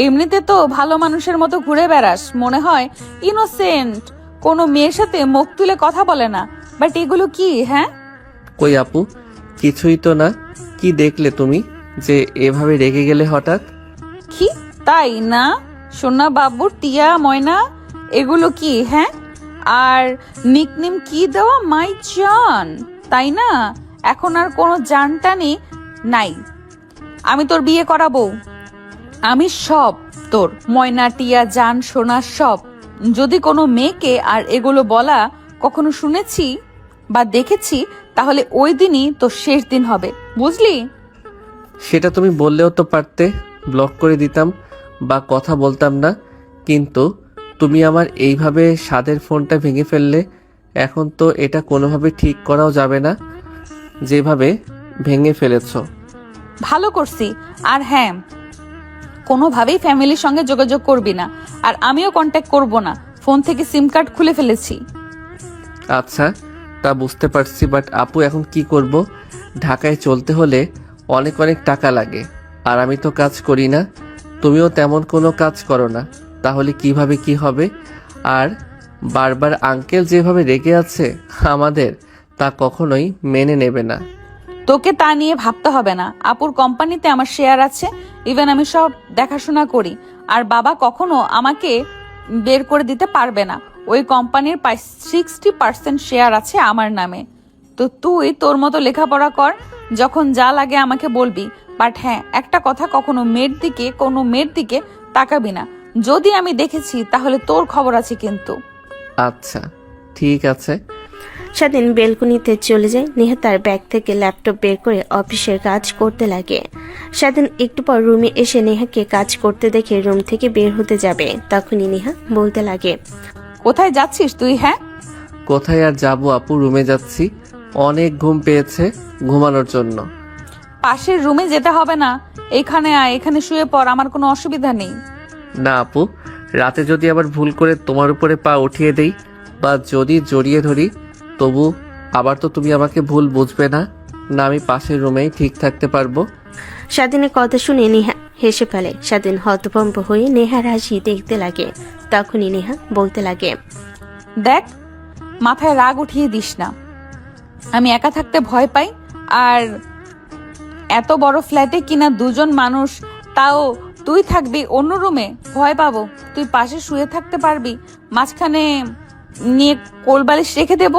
এমনিতে তো ভালো মানুষের মতো ঘুরে বেড়াস, মনে হয় ইনোসেন্ট, কোনো মেয়ের সাথে মুখ তুলে কথা বলে না, বাট এগুলো কি? হ্যাঁ, কই আপু, কিছুই তো না। কি দেখলে তুমি যে এভাবে রেগে গেলে হঠাৎ? কি তাই না? সোনা বাবু, টিয়া, ময়না, এগুলো কি? হ্যাঁ, আর নিকনেম কি দেওয়া? মাই জান, তাই না? এখন আর কোনো জানটানি নাই। আমি তোর বিয়ে করাবো, আমি সব তোর, ময়না, টিয়া, জান, সোনা সব। যদি কোনো মেয়েকে আর এগুলো বলা কখনো শুনেছি বা দেখেছি, তাহলে ওই দিনই তোর শেষ দিন হবে, বুঝলি? সেটা তুমি বললেও তো পারতে, ব্লক করে দিতাম বা কথা বলতাম না। কিন্তু তুমি আমার এইভাবে স্বাদের ফোনটা ভেঙে ফেললে। এখন তো এটা কোনোভাবে ঠিক করাও যাবে না, যেভাবে ভেঙে ফেলেছো। ভালো করছি। আর হ্যাঁ, কোনোভাবেই ফ্যামিলির সঙ্গে যোগাযোগ করবি না, আর আমিও কন্ট্যাক্ট করব না। ফোন থেকে সিম কার্ড খুলে ফেলেছি। আচ্ছা তা বুঝতে পারছি, বাট আপু এখন কি করব? ঢাকায় চলতে হলে অনেক অনেক টাকা লাগে, আর আমি তো কাজ করি না, তুমিও তেমন কোনো কাজ করো না, তাহলে কিভাবে কি হবে? আর বারবার আঙ্কেল যেভাবে রেগে আছে আমাদের, তা কখনোই মেনে নেবে না। তোকে তা নিয়ে ভাবতে হবে না। আপুর কোম্পানিতে আমার শেয়ার আছে, ইভেন আমি সব দেখাশোনা করি। আর বাবা কখনো আমাকে বের করে দিতে পারবে না। ওই কোম্পানির 60% শেয়ার আছে আমার নামে। তো তুই তোর মতো লেখাপড়া কর, যখন যা লাগে আমাকে বলবি। বাট হ্যাঁ, একটা কথা, কোনো মেয়ের দিকে তাকাবি না। যদি আমি দেখেছি তাহলে তোর খবর আছে কিন্তু। আচ্ছা ঠিক আছে। স্বাধীন বেলকুনিতে চলে যায়। নেহা তার ব্যাগ থেকে ল্যাপটপ বের করে অফিসের কাজ করতে লাগে। স্বাধীন একটু পর রুমে এসে নেহাকে কাজ করতে দেখে রুম থেকে বের হতে যাবে, তখনই নেহা বলতে লাগে, কোথায় যাচ্ছিস তুই? হ্যাঁ, কোথায় আর যাবো আপু, রুমে যাচ্ছি, অনেক ঘুম পেয়েছে, ঘুমানোর জন্য। পাশের রুমে যেতে হবে না, এখানে আয়, এখানে শুয়ে পড়, আমার কোনো অসুবিধা নেই। না আপু, রাতে যদি আবার ভুল করে তোমার উপরে পা উঠিয়ে দেই বা যদি জড়িয়ে ধরি, তবু আবার তো তুমি আমাকে ভুল বুঝবে না? না, আমি পাশের রুমেই ঠিক থাকতে পারবো। স্বাধীনের কথা শুনে নেহা হেসে ফেলে। স্বাধীন হতভম্ব হয়ে নেহার হাসি দেখতে লাগে। তখনই নেহা বলতে লাগে, দেখ, মাথায় রাগ উঠিয়ে দিস না। আমি একা থাকতে ভয় পাই, আর এত বড় ফ্ল্যাটে কিনা দুজন মানুষ, তাও তুই থাকবি অন্য রুমে, ভয় পাবো। তুই পাশে শুয়ে থাকতে পারবি, মাঝখানে নিয়ে কোলবালিশ রেখে দেব,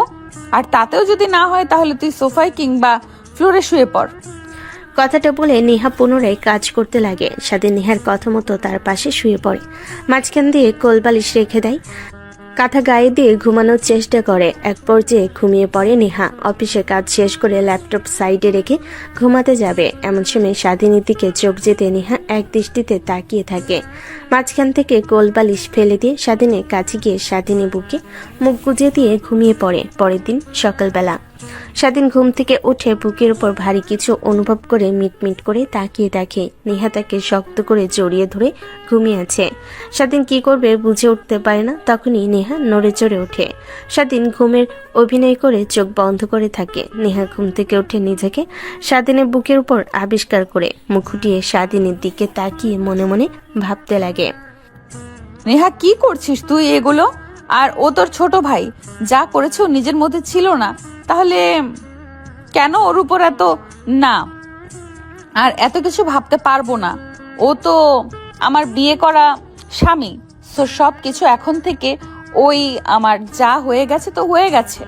আর তাতেও যদি না হয় তাহলে তুই সোফায় কিংবা ফ্লোরে শুয়ে পড়। কথাটা বলে নেহা পুনরায় কাজ করতে লাগে। স্বাধীন নেহার কথা মতো তার পাশে শুয়ে পড়ে, মাঝখান দিয়ে কোলবালিশ রেখে দেয়, কাঁথা গায়ে দিয়ে ঘুমানোর চেষ্টা করে। এক পর্যায়ে ঘুমিয়ে পড়ে নেহা। অফিসের কাজ শেষ করে ল্যাপটপ সাইডে রেখে ঘুমাতে যাবে, এমন সময় স্বাধীনের দিকে চোখ যেতে নেহা এক দৃষ্টিতে তাকিয়ে থাকে। মাঝখান থেকে কোলবালিশ ফেলে দিয়ে স্বাধীনের কাছে গিয়ে স্বাধীনের বুকে মুখ গুজে দিয়ে ঘুমিয়ে পড়ে। পরের দিন সকালবেলা স্বাধীন ঘুম থেকে উঠে বুকের উপর ভারী কিছু অনুভব করে মিটমিট করে তাকিয়ে দেখে নেহা তাকে শক্ত করে জড়িয়ে ধরে ঘুমিয়ে আছে। স্বাধীন কি করবে বুঝে উঠতে পারে না। তখনই নেহা নড়ে চড়ে ওঠে। স্বাধীন ঘুমের অভিনয় করে চোখ বন্ধ করে থাকে। নেহা ঘুম থেকে উঠে নিজেকে স্বাধীনের বুকের উপর আবিষ্কার করে মুখ উঠিয়ে স্বাধীনের দিকে তাকিয়ে মনে মনে ভাবতে লাগে, নেহা, কি করছিস তুই এগুলো? আর ও তোর ছোট ভাই, যা করেছে ও নিজের মধ্যে ছিল না, তাহলে কেন ওর উপর এত না আর এত কিছু ভাবতে পারবো না? ও তো আমার বিয়ে করা স্বামী। সো সব কিছু এখন থেকে ওই আমার যা হয়ে গেছে তো হয়ে গেছে,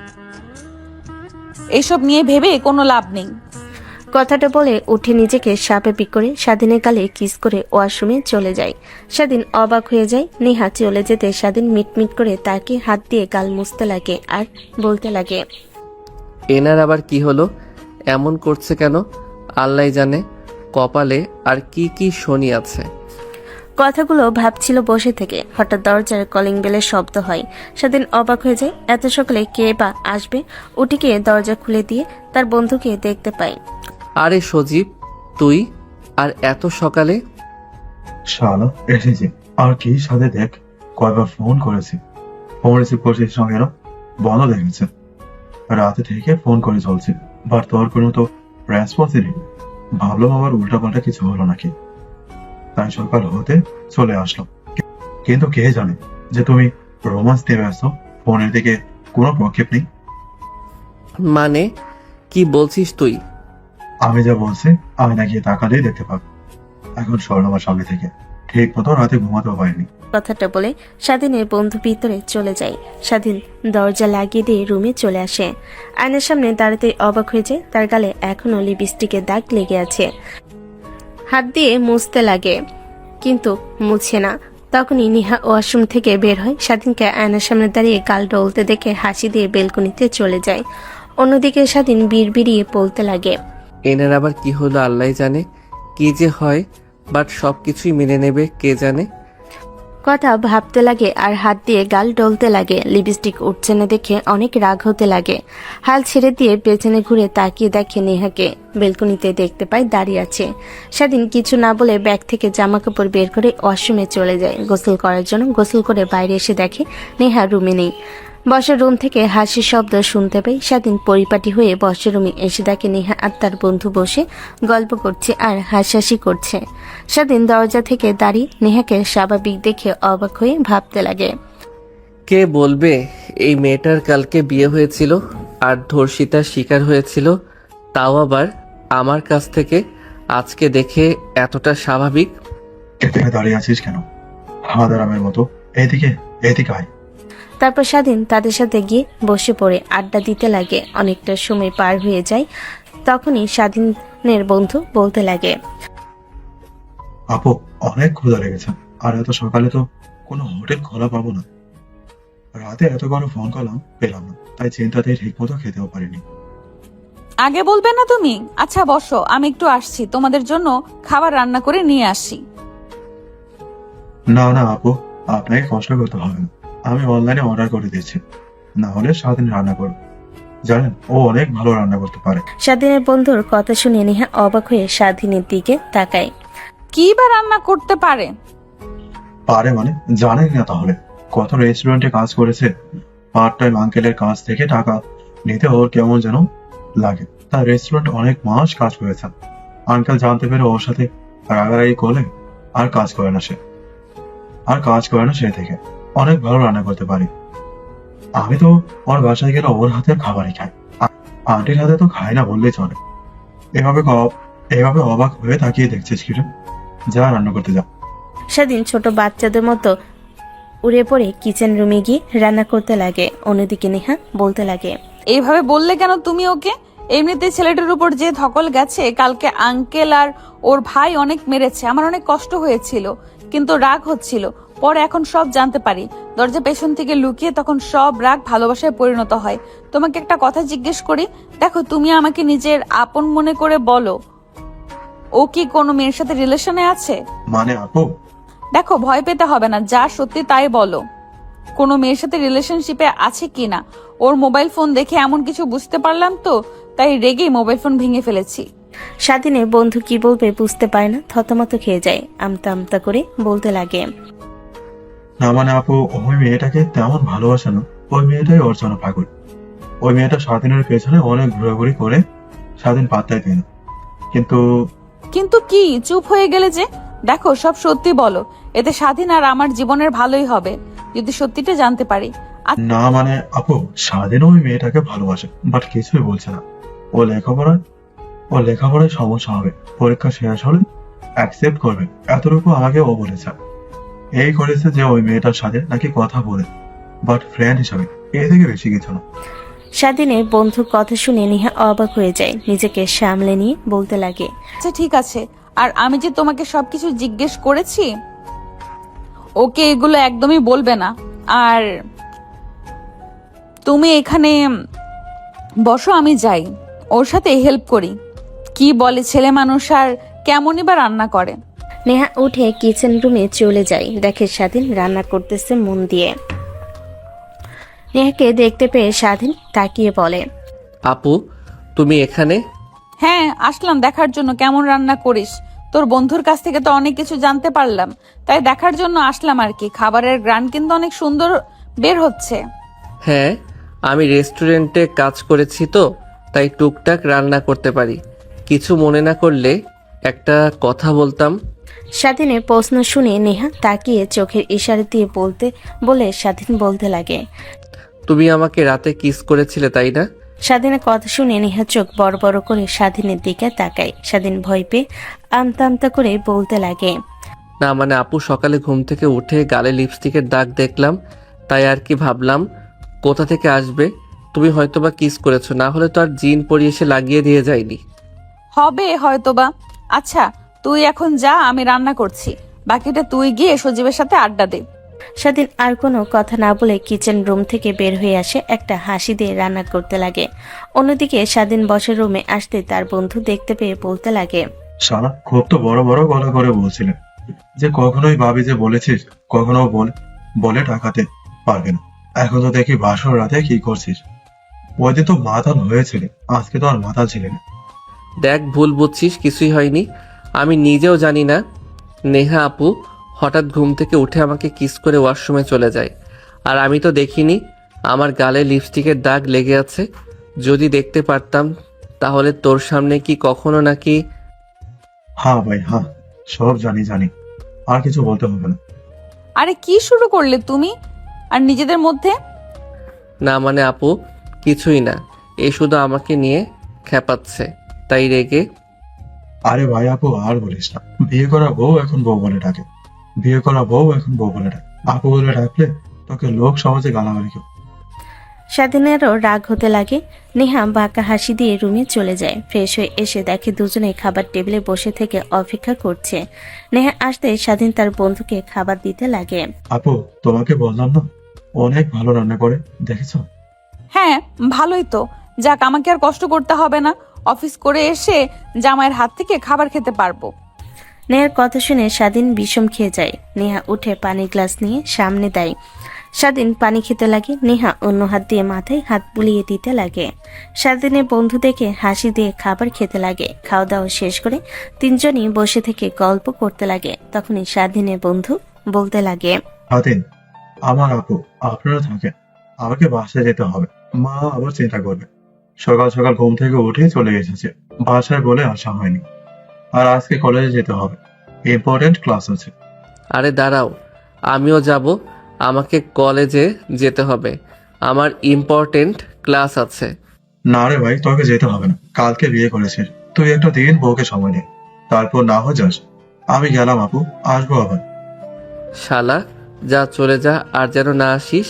এইসব নিয়ে ভেবে কোনো লাভ নেই। কথাটা বলে উঠে নিজেকে স্বাভাবিক করে স্বাধীনের গালে কিস করে ওয়াশরুমে চলে যায়। স্বাধীন অবাক হয়ে যায়। নেহা চলে যেতে স্বাধীন মিটমিট করে তাকে হাত দিয়ে গাল মুছতে লাগে আর বলতে লাগে, এনার আবার কি হলো, এমন করছে কেন? আল্লাহ জানে কপালে আর কি কি শনি আছে। কথাগুলো ভাবছিল বসে থেকে। হঠাৎ দরজার কলিং বেলের শব্দ হয়। স্বাধীন অবাক হয়ে যায়, এত সকালে কে বা আসবে। উঠে গিয়ে দরজা খুলে দিয়ে তার বন্ধুকে দেখতে পায়। আরে সজীব, তুই আর এত সকালে? শালা এসেছি, আর কি সাথে দেখ, কয়বার ফোন করেছি, ফোন রিসিভ করছিস না কেন? বন্ধ দেখেছে, রাতে থেকে ফোন করে চলছি, বাট তোর কোনো তো রেসপন্সই নেই। ভাবলাম আবার উল্টাপাল্টা কিছু হলো নাকি, তাই সকাল হতে চলে আসলাম। কিন্তু কে জানে যে তুমি রোমান্স দিয়ে ব্যস্ত, ফোনের দিকে কোনো প্রক্ষেপ নেই। মানে কি বলছিস তুই? আমি যা বলছি আয়না গিয়ে তাকালেই দেখতে পাবো। এখন সর আমার সামনে থেকে, ঠিক মতো রাতে ঘুমাতেও পারিনি। কথাটা বলে স্বাধীনের বন্ধু ভিতরে চলে যায়। স্বাধীন দরজা লাগিয়ে দিয়ে রুমে চলে আসে। আয়নার সামনে দাঁড়াতে অবাক হয়ে যায়, তার গালে এখনো লিপস্টিকের দাগ লেগে আছে। হাত দিয়ে মুছতে লাগে কিন্তু মুছে না। তখনই নেহা ওয়াশরুম থেকে বের হয়। স্বাধীনকে আয়নার সামনে দাঁড়িয়ে গাল ডলতে দেখে হাসি দিয়ে বেলকনিতে চলে যায়। অন্যদিকে স্বাধীন বিড়বিড়িয়ে বলতে লাগে, এনার আবার কি হলো আল্লাহ জানে, কি যে হয়, বাট সবকিছুই মেনে নেবে কে জানে। কথা ভাবতে লাগে আর হাত দিয়ে গাল ডলতে লাগে। লিপস্টিক উঠছে না দেখে অনেক রাগ হতে লাগে। হাল ছেড়ে দিয়ে পেছনে ঘুরে তাকিয়ে দেখে নেহাকে। বেলকনিতে দেখতে পায় দাঁড়িয়ে আছে। স্বাধীন কিছু না বলে ব্যাগ থেকে জামা কাপড় বের করে ওয়াশরুমে চলে যায় গোসল করার জন্য। গোসল করে বাইরে এসে দেখে নেহা রুমে নেই। বসার রুম থেকে হাসির শব্দ শুনতে পাই। স্বাধীন পরিপাটি হয়ে বসার রুমে এসে দেখে নেহা আর তার বন্ধু বসে গল্প করছে আর হাসাহাসি করছে। স্বাধীন দরজা থেকে দাঁড়িয়ে নেহাকে স্বাভাবিক দেখে অবাক হয়ে ভাবতে লাগে। কে বলবে এই মেয়েটার কালকে বিয়ে হয়েছিল আর ধর্ষিতার শিকার হয়েছিল, তাও আবার আমার কাছ থেকে। আজকে দেখে এতটা স্বাভাবিক। এখানে দাঁড়িয়ে আছিস কেন? হাঁদারামের মতো এদিকে এদিকে আয়। তারপর স্বাধীন তাদের সাথে গিয়ে বসে পড়ে আড্ডা দিতে লাগে। অনেকটা সময় পার হয়ে যায়। তখনই স্বাধীনের বন্ধু বলতে লাগে, আপু অনেক ক্ষুধা লেগেছে, আর এত সকালে তো কোনো হোটেল খোলা পাবো না। রাতে এত করে ফোন করলাম, পেলাম না, তাই চিন্তাতেই ঠিক মতো খেতেও পারিনি। আগে বলবে না তুমি? আচ্ছা বসো, আমি একটু আসছি, তোমাদের জন্য খাবার রান্না করে নিয়ে আসি। না না আপু, আপনাকে কষ্ট করতে হবে না, আমি অনলাইনে অর্ডার করে দিয়েছি, না হলে স্বাধীন রান্না করবে। জানেন ও অনেক ভালো রান্না করতে পারে। স্বাধীনের বন্ধুর কথা শুনে নেহা অবাক হয়ে স্বাধীনের দিকে তাকায়। কি বা রান্না করতে পারে? পারে মানে জানেন না তাহলে? কত রেস্টুরেন্টে কাজ করেছে, পার্ট টাইম আঙ্কেলের কাছ থেকে টাকা নিতে ওর কেমন যেন লাগে। তার রেস্টুরেন্ট অনেক মাস কাজ করেছে। আঙ্কেল জানতে পেরে ওর সাথে রাগারাগি করলে আর কাজ করে না সে থেকে। অনেক ভালো রান্না করতে পারি। আমি তো ওর বাসায় গেলে ওর হাতের খাবারই খাই, আন্টির হাতে তো খাই না বললেই চলে। এভাবে অবাক হয়ে তাকিয়ে দেখছিস কি রে? যা রান্না করতে যা। স্বাধীন ছোট বাচ্চাদের মতো উড়ে পড়ে কিচেন রুমে গিয়ে রান্না করতে লাগে। অন্যদিকে নেহা বলতে লাগে, এইভাবে বললে কেন তুমি ওকে? এমনিতে ছেলেটার উপর যে ধকল গেছে, কালকে আঙ্কেল আর ওর ভাই অনেক মেরেছে, আমার অনেক কষ্ট হয়েছিল, কিন্তু রাগ হচ্ছিল। পরে এখন সব জানতে পারি, দরজা পেছন থেকে লুকিয়ে, তখন সব রাগ ভালোবাসায় পরিণত হয়। তোমাকে একটা কথা জিজ্ঞেস করি, দেখো তুমি আমাকে নিজের আপন মনে করে বলো, ও কি কোনো মেয়ের সাথে রিলেশনে আছে? মানে আপু, দেখো ভয় পেতে হবে না, যা সত্যি তাই বলো। কোনো মেয়ের সাথে রিলেশনশিপে আছে কিনা? ওর মোবাইল ফোন দেখে এমন কিছু বুঝতে পারলাম তো, তাই রেগেই মোবাইল ফোন ভেঙে ফেলেছি। স্বাধীনের বন্ধু কি বলবে বুঝতে পারে না, থতমত খেয়ে যায়। আমতা আমতা করে বলতে লাগে, না মানে আপু, ওই মেয়েটাকে তেমন ভালোবাসে না, ওই মেয়েটাই ওর জন্য পাগল। ওই মেয়েটা স্বাধীনের পেছনে অনেক ঘোরাঘুরি করে, স্বাধীন পাত্তাই দেয় না। কিন্তু কি চুপ হয়ে গেলে যে? দেখো সব সত্যি বলো, এতে স্বাধীন আর আমার জীবনের ভালোই হবে, যদি সত্যিটা জানতে পারি। না মানে আপু, স্বাধীন ওই মেয়েটাকে ভালোবাসে, বাট কিছুই বলছে না। ও লেখাপড়ায় সমস্যা হবে, পরীক্ষা শেষ হলে অ্যাকসেপ্ট করবে, এতটুকু আমাকে ও বলেছে। এই করেছে যে ওই মেয়েটার সাথে নাকি কথা বলে, বাট ফ্রেন্ড হিসাবে, এ থেকে বেশি কিছু না। স্বাধীনের বন্ধুর কথা শুনে নেহা অবাক হয়ে যায়। নিজেকে সামলে নিয়ে বলতে লাগে, আচ্ছা ঠিক আছে, আর আমি যে তোমাকে সবকিছু জিজ্ঞেস করেছি, ওকে এগুলো একদমই বলবে না। আর তুমি এখানে বসো, আমি যাই, ওর সাথে হেল্প করি। কি বলে ছেলে মানুষ, আর কেমনই বা রান্না করে। নেহা উঠে কিচেন রুমে চলে যায়। দেখে স্বাধীন রান্না করতেছে মন দিয়ে। নেহাকে দেখতে পেয়ে স্বাধীন তাকিয়ে বলে, আপু তুমি এখানে? হ্যাঁ আসলাম দেখার জন্য কেমন রান্না করিস। তোর বন্ধুর কাছ থেকে তো অনেক কিছু জানতে পারলাম, তাই দেখার জন্য আসলাম আর কি। খাবারের গ্রান কিন্তু অনেক সুন্দর বের হচ্ছে। হ্যাঁ, আমি রেস্টুরেন্টে কাজ করেছি তো, তাই টুকটাক রান্না করতে পারি। কিছু মনে না করলে একটা কথা বলতাম। স্বাধীনের প্রশ্ন শুনে নেহা তাকিয়ে চোখের ইশারা দিয়ে বলে স্বাধীন বলতে লাগে, তুমি আমাকে রাতে কিস করেছিলে তাই না? স্বাধীনের কথা শুনে নেহা চোখ বড় বড় করে স্বাধীনের দিকে তাকায়। স্বাধীন ভয় পেয়ে আমতা আমতা করে বলতে লাগে, না মানে আপু, সকালে ঘুম থেকে উঠে গালে লিপস্টিকের দাগ দেখলাম, তাই আর কি ভাবলাম কোথা থেকে আসবে। তুমি হয়তোবা কিস করেছো, না হলে তো আর জিন পরি এসে লাগিয়ে দিয়ে যায়নি। হবে হয়তোবা। আচ্ছা তুই এখন যা, আমি রান্না করছি, বাকিটা তুই গিয়ে সজীবের সাথে আড্ডা দে। স্বাধীন আর কোনো কথা না বলে কিচেন রুম থেকে বের হয়ে আসে। একটা হাসি দিয়ে রান্না করতে লাগে। অন্যদিকে স্বাধীন বসে রুমে আসতে তার বন্ধু দেখতে পেয়ে বলতে লাগে, শালা খুব তো বড় বড় গলা করে বলছিলেন যে কখনোই ভাবি যে বলেছিস কখনো বলে টাকাতে পারবে না। এখন তো দেখি বাসর রাতে কি করছিস। ওই দিন তো মাতাল হয়েছিল, আজকে তো আর মাতাল ছিলি না। দেখ ভুল বুঝছিস, কিছুই হয়নি। আমি নিজেও জানি না। নেহা আপু হঠাৎ ঘুম থেকে উঠে আমাকে কিস করে ওয়াশরুমে চলে যায়, আর আমি তো দেখিনি। আমার গালে লিপস্টিকের দাগ লেগে আছে। যদি দেখতে পারতাম তাহলে তোর সামনে কি কখনো নাকি। হ্যাঁ ভাই, হ্যাঁ, সব জানি জানি, আর কিছু বলতে হবে না। আরে কি শুরু করলে তুমি আর নিজেদের মধ্যে? না মানে আপু, কিছুই না। এই শুধু আমাকে নিয়ে খেপাচ্ছে, তাই রেগে। আরে ভাই আপু, আর বলিস না। বিয়ে করা বউ এখন বউ বলে ডাকে, বিয়ে করা বউ এখন বউ বলে ডাকে। আপু বলে ডাকলে তোকে লোক সমাজে গালাগালি কেউ। স্বাধীনেরও রাগ হতে লাগে। নেহা বাঁকা হাসি দিয়ে রুমে চলে যায়। ফ্রেশ হয়ে এসে দেখে দুজনে খাবার টেবিলে বসে থেকে অপেক্ষা করছে। নেহা আসতে স্বাধীন তার বন্ধুকে খাবার দিতে লাগে। আপু, তোমাকে বললাম না, অনেক ভালো রান্না করে, দেখেছো? হ্যাঁ, ভালোই তো। যাক, আমাকে আর কষ্ট করতে হবে না। অফিস করে এসে জামাইয়ের হাত থেকে খাবার খেতে পারবো। নেহার কথা শুনে স্বাধীন বিষম খেয়ে যায়। নেহা উঠে পানির গ্লাস নিয়ে সামনে দেয়। স্বাধীন পানি খেতে লাগে। নেহা অন্য হাত দিয়ে মাথায় হাত বুলিয়ে দিতে লাগে। স্বাধীনের বন্ধু দেখে হাসি দিয়ে খাবার খেতে লাগে। খাওয়া দাওয়া শেষ করে তিনজনই বসে থেকে গল্প করতে লাগে। তখনই স্বাধীনের বন্ধু বলতে লাগে, স্বাধীন, আমার আপু, আপনারা থাকেন, আমাকে বাসায় যেতে হবে। মা আবার চিন্তা করবে। সকাল সকাল ঘুম থেকে উঠে চলে এসেছে, বাসায় বলে আসা হয়নি। আর আজকে কলেজে যেতে হবে, ইম্পর্টেন্ট ক্লাস আছে। আরে দাঁড়াও, আমিও যাব। আমাকে কলেজে যেতে হবে, আমার ইম্পর্টেন্ট ক্লাস আছে। না রে ভাই, তোকে যেতে হবে না। কালকে বিয়ে করেছিস, তুই একটা দিন বউকে সময় নে, তারপর না হয়ে যাস। আমি গেলাম আপু, আসবো আবার। শালা, যা চলে যা, আর যেন না আসিস।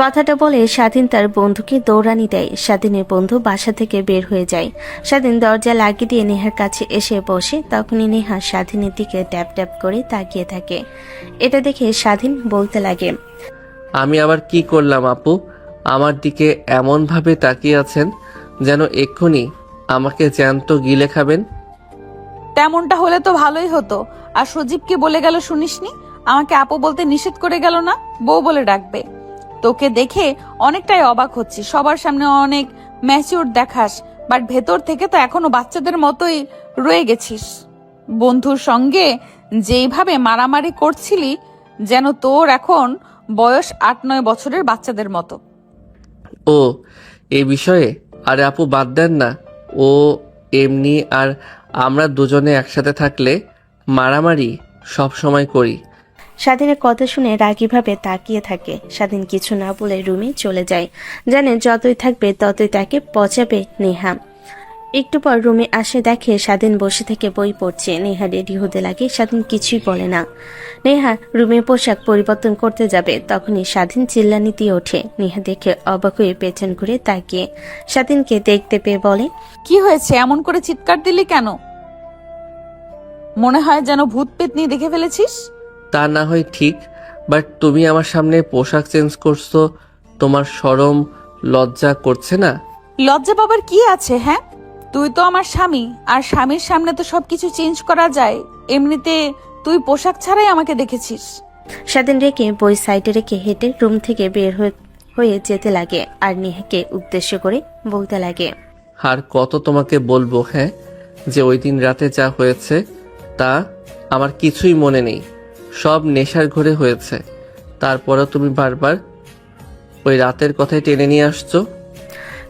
কথাটা বলে স্বাধীন তার বন্ধুকে দৌড়ানি দেয়। স্বাধীনের বন্ধু বাসা থেকে বের হয়ে যায়। স্বাধীন দরজা লাগিয়ে দিয়ে নেহার কাছে এসে বসে। তখনই নেহা স্বাধীনের দিকে ট্যাপ ট্যাপ করে তাকিয়ে থাকে। এটা দেখে স্বাধীন বলতে লাগে, আমি আবার কি করলাম আপু? আমার দিকে এমনভাবে তাকিয়ে আছেন যেন এক্ষুনি আমাকে জ্যান্ত গিলে খাবেন। তেমনটা হলে তো ভালোই হতো। আর সজীবকে বলে গেল শুনিসনি? আমাকে আপু বলতে নিষেধ করে গেল না, বউ বলে ডাকবে। তোকে দেখে অনেকটাই অবাক হচ্ছি। সবার সামনে অনেক ম্যাচিউর দেখাস, বাট ভেতর থেকে তো এখনো বাচ্চাদের মতোই রয়ে গেছিস। বন্ধুর সঙ্গে যেইভাবে মারামারি করছিলি, যেন তোর এখন বয়স 8-9 বছরের বাচ্চাদের মতো। ও, এই বিষয়ে? আরে আপু বাদ দেন না। ও এমনি, আর আমরা দুজনে একসাথে থাকলে মারামারি সব সময় করি। স্বাধীনের কথা শুনে রাগীভাবে তাকিয়ে থাকে। স্বাধীন কিছু না বলে রুমে চলে যায়। জানে যতই থাকবে ততই তাকে পচাবে নেহা। একটু পর রুমে আসে, দেখে স্বাধীন বসে থেকে বই পড়ছে। নেহা রেডি হতে লাগে। স্বাধীন কিছুই বলে না। নেহা রুমে পোশাক পরিবর্তন করতে যাবে, তখনই স্বাধীন চিল্লানি দিয়ে ওঠে। নেহা দেখে অবাক হয়ে পেছন ঘুরে তাকিয়ে স্বাধীনকে দেখতে পেয়ে বলে, কি হয়েছে? এমন করে চিৎকার দিলি কেন? মনে হয় যেন ভূত পেতনি দেখে ফেলেছিস। তা না হয় ঠিক, বাট তুমি আমার সামনে পোশাক চেঞ্জ করছো, তোমার শরম লজ্জা করছে না? লজ্জা পাবার কি আছে? হ্যাঁ, তুই তো আমার স্বামী, আর স্বামীর সামনে তো সবকিছু চেঞ্জ করা যায়। এমনিতে তুই পোশাক ছাড়াই আমাকে দেখেছিস। স্বাধীন রেখে বই সাইডে রেখে হেঁটে রুম থেকে বের হয়ে যেতে লাগে। আর নেহাকে উদ্দেশ্য করে বলতে লাগে, আর কত তোমাকে বলবো, হ্যাঁ, যে ওই দিন রাতে যা হয়েছে তা আমার কিছুই মনে নেই, সব নেশার ঘরে হয়েছে। তারপরেও তুমি বারবার ওই রাতের কথাই টেনে নিয়ে আসছো।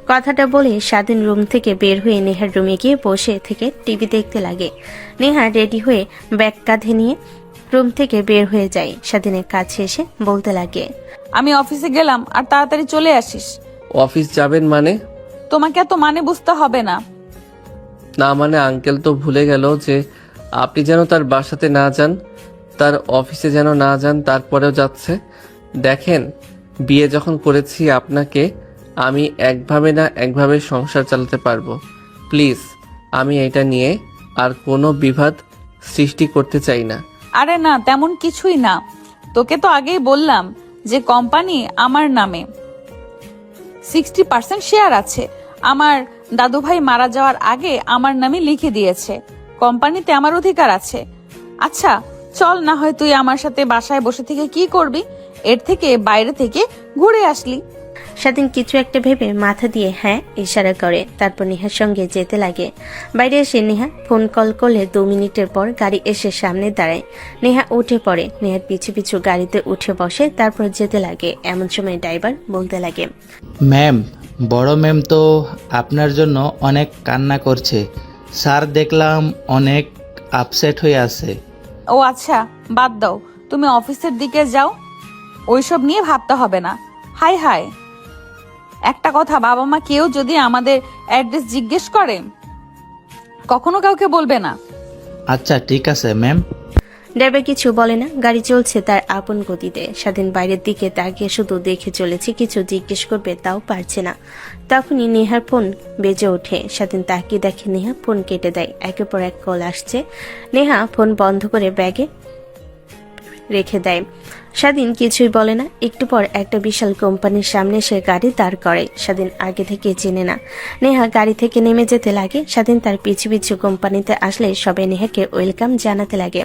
কথাটা বলে স্বাধীন রুম থেকে বের হয়ে নেহার রুমে গিয়ে বসে থেকে টিভি দেখতে লাগে। নেহা রেডি হয়ে ব্যাগ কাঁধে নিয়ে রুম থেকে বের হয়ে যায়। স্বাধীনের কাছে এসে বলতে লাগে, আমি অফিসে গেলাম, আর তাড়াতাড়ি চলে আসিস। অফিস যাবেন মানে? তোমাকে এত মানে বুঝতে হবে না। না মানে আঙ্কেল তো ভুলে গেল যে আপনি যেন তার বাসাতে না যান, তার অফিসে যেন না যান, তারপরেও যাচ্ছে। দেখেন, বিয়ে যখন করেছি আপনাকে, আমি একভাবে না একভাবে সংসার চালাতে পারবো। প্লিজ, আমি এটা নিয়ে আর কোনো বিবাদ সৃষ্টি করতে চাই না। আরে না, তেমন কিছুই না। তোকে তো আগেই বললাম যে কোম্পানি আমার নামে 60% শেয়ার আছে। আমার দাদু ভাই মারা যাওয়ার আগে আমার নামে লিখে দিয়েছে। কোম্পানিতে আমার অধিকার আছে। আচ্ছা চল, না হয় তুই আমার সাথে বাসায় বসে থেকে কি করবি, এর থেকে বাইরে থেকে ঘুরে আসলি। স্বাধীন কিছু একটা ভেবে মাথা দিয়ে হ্যাঁ ইশারা করে, তারপর নেহার সঙ্গে যেতে লাগে। বাইরে এসে নেহা ফোন কল করলে 2 মিনিটের পর গাড়ি এসে সামনে দাঁড়ায়। নেহা উঠে পড়ে, নেহার পিছু পিছু গাড়িতে উঠে বসে, তারপর যেতে লাগে। এমন সময় ড্রাইভার বলতে লাগে, ম্যাম, বড় ম্যাম তো আপনার জন্য অনেক কান্না করছে। স্যার দেখলাম অনেক আপসেট হয়ে আছে। ও আচ্ছা, বাদ দাও, তুমি অফিসের দিকে যাও, ওইসব নিয়ে ভাবতে হবে না। হাই হাই, একটা কথা, বাবা মা কেউ যদি আমাদের অ্যাড্রেস জিজ্ঞেস করে কখনো কাউকে বলবে না। আচ্ছা ঠিক আছে ম্যাম। ড্রাইভার কিছু বলে না, গাড়ি চলছে তার আপন গতিতে। স্বাধীন বাইরের দিকে তাকিয়ে শুধু দেখে চলেছে, কিছু জিজ্ঞেস করবে তাও পারছে না। তখনই নেহার ফোন বেজে ওঠে। স্বাধীন তাকিয়ে দেখে নেহা ফোন কেটে দেয়। একের পর এক কল আসছে। নেহা ফোন বন্ধ করে ব্যাগে রেখে দেয়। স্বাধীন কিছুই বলে না। একটু পর একটা বিশাল কোম্পানির সামনে সে গাড়ি দাঁড় করে। স্বাধীন আগে থেকে চেনে না। নেহা গাড়ি থেকে নেমে যেতে লাগে। স্বাধীন তার পিছু পিছু কোম্পানিতে আসলে সবাই নেহাকে ওয়েলকাম জানাতে লাগে।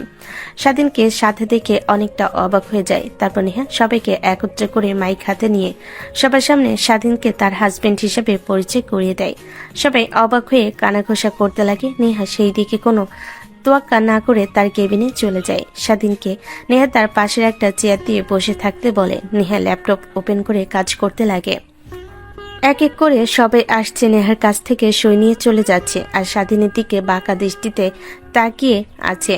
স্বাধীনকে সাথে দেখে অনেকটা অবাক হয়ে যায়। তারপর নেহা সবাইকে একত্রে করে মাইক হাতে নিয়ে সবার সামনে স্বাধীনকে তার হাজবেন্ড হিসেবে পরিচয় করিয়ে দেয়। সবাই অবাক হয়ে কানাঘোষা করতে লাগে। নেহা সেই দিকে কোনো তোয়াক্কা না করে তার কেবিনে চলে যায়। স্বাধীনকে নেহা তার পাশের একটা চেয়ার দিয়ে বসে থাকতে বলে। নেহা ল্যাপটপ ওপেন করে কাজ করতে লাগে। এক এক করে সবাই আসছে, নেহার কাছ থেকে সই নিয়ে চলে যাচ্ছে, আর স্বাধীনের দিকে বাঁকা দৃষ্টিতে তাকিয়ে আছে।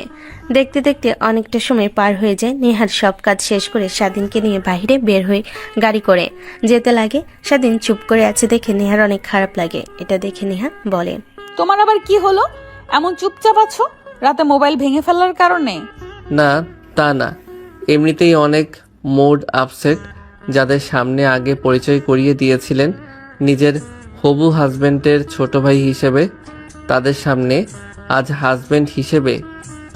দেখতে দেখতে অনেকটা সময় পার হয়ে যায়। নেহার সব কাজ শেষ করে স্বাধীনকে নিয়ে বাইরে বের হয়ে গাড়ি করে যেতে লাগে। স্বাধীন চুপ করে আছে দেখে নেহার অনেক খারাপ লাগে। এটা দেখে নেহা বলে, তোমার আবার কি হলো, এমন চুপচাপ আছো? রাতে মোবাইল ভেঙে ফেলার কারণে? না, তা না, এমনিতেই অনেক মুড আপসেট। যাদের সামনে আগে পরিচয় করিয়ে দিয়েছিলেন নিজের হবু হাজবেন্ডের ছোট ভাই হিসেবে, তাদের সামনে আজ হাজবেন্ড হিসেবে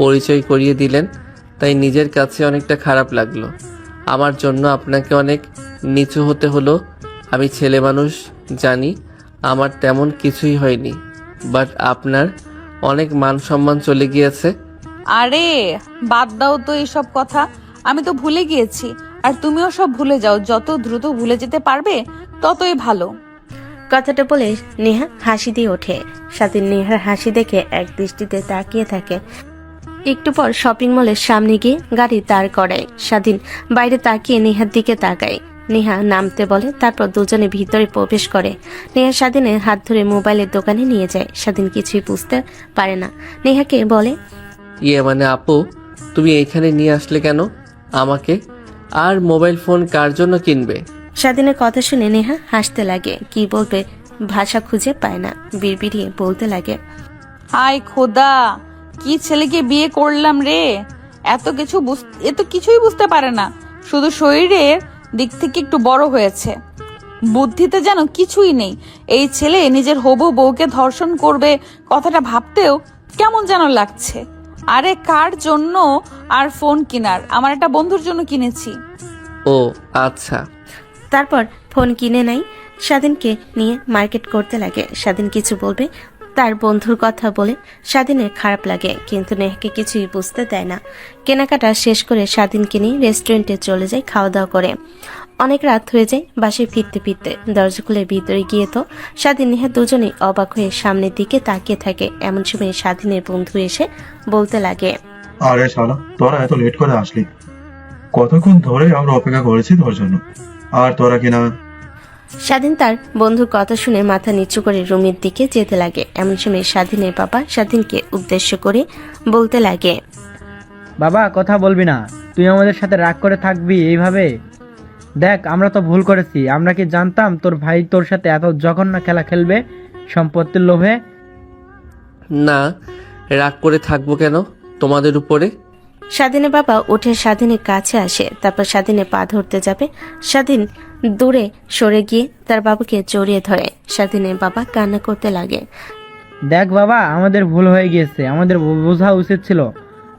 পরিচয় করিয়ে দিলেন, তাই নিজের কাছে অনেকটা খারাপ লাগলো। আমার জন্য আপনাকে অনেক নিচু হতে হলো। আমি ছেলে মানুষ, জানি আমার তেমন কিছুই হয়নি, বাট আপনার অনেক মান সম্মান চলে গিয়েছে। আরে বাদ দাও তো এইসব কথা, আমি তো ভুলে গিয়েছি। আর তুমিও সব ভুলে যাও, যত দ্রুত ভুলে যেতে পারবে ততই ভালো। কথাটা বলে নেহা হাসি দিয়ে ওঠে। স্বাধীন নেহার হাসি দেখে এক দৃষ্টিতে তাকিয়ে থাকে। একটু পর শপিং মলের সামনে গিয়ে গাড়ি দাঁড় করায়। স্বাধীন বাইরে তাকিয়ে নেহার দিকে তাকায়। নেহা নামতে বলে, তারপর দুজনে ভিতরে প্রবেশ করে। নেহা স্বাধীনের হাত ধরে মোবাইলের দোকানে নিয়ে যায়। স্বাধীন কিছুই বুঝতে পারে না। নেহাকে বলে, মানে আপু, তুমি এইখানে নিয়ে আসলে কেন আমাকে? আর মোবাইল ফোন কার জন্য কিনবে? স্বাধীনের কথা শুনে নেহা হাসতে লাগে। কি বলবে ভাষা খুঁজে পায় না, বিড়বিড়িয়ে বলতে লাগে, হায় খোদা, কি ছেলেকে বিয়ে করলাম রে! এত কিছুই বুঝতে পারে না, শুধু শরীরের দিক থেকে একটু বড় হয়েছে, বুদ্ধিতে যেন কিছুই নেই। এই ছেলে নিজের হবু বউকে ধর্ষণ করবে কথাটা ভাবতেও কেমন যেন লাগছে। আরে কার জন্য আর ফোন কিনার? আমার একটা বন্ধুর জন্য কিনেছি। ও আচ্ছা। তারপর ফোন কিনে নেয়। স্বাধীনকে নিয়ে মার্কেট করতে লাগে। স্বাধীন কিছু বলবে তার বন্ধুর কথা বলে স্বাধীনের খারাপ লাগে, কিন্তু নেহাকে কিছুই বুঝতে দেয় না। কেনাকাটা শেষ করে স্বাধীনকে নিয়ে রেস্টুরেন্টে চলে যায় খাওয়া দাওয়া করে। অনেক রাত হয়ে যায়। বাসায় ফিরতে ফিরতে দরজা খুলে ভিতরে গিয়ে তো স্বাধীন নেহা দুজনেই অবাক হয়ে সামনের দিকে তাকিয়ে থাকে। এমন সময় স্বাধীনের বন্ধু এসে বলতে লাগে, আরে শালা, তোরা এত লেট করে আসলি? কতক্ষণ ধরে আমরা অপেক্ষা করেছি তোর জন্য, আর তোরা কিনা। স্বাধীন তার বন্ধুর কথা শুনে মাথা নিচু করে রুমের দিকে যেতে লাগে। এমন সময় স্বাধীনের বাবা স্বাধীনকে উদ্দেশ্য করে বলতে লাগে, বাবা কথা বলবি না, তুই আমাদের সাথে রাগ করে থাকবি এইভাবে? দেখ, আমরা তো ভুল করেছি। আমরা কি জানতাম তোর ভাই তোর সাথে এত জঘন্য খেলা খেলবে সম্পত্তির লোভে? না, রাগ করে থাকবো কেন তোমাদের উপরে? স্বাধীনের বাবা উঠে স্বাধীনের কাছে আসে। তারপর স্বাধীনের পা ধরতে যাবে। স্বাধীন দূরে সরে গিয়ে তার বাবাকে জড়িয়ে ধরে। স্বাধীনের বাবা কান্না করতে লাগে। দেখ বাবা, আমাদের ভুল হয়ে গিয়েছে। আমাদের বোঝা উচিত ছিল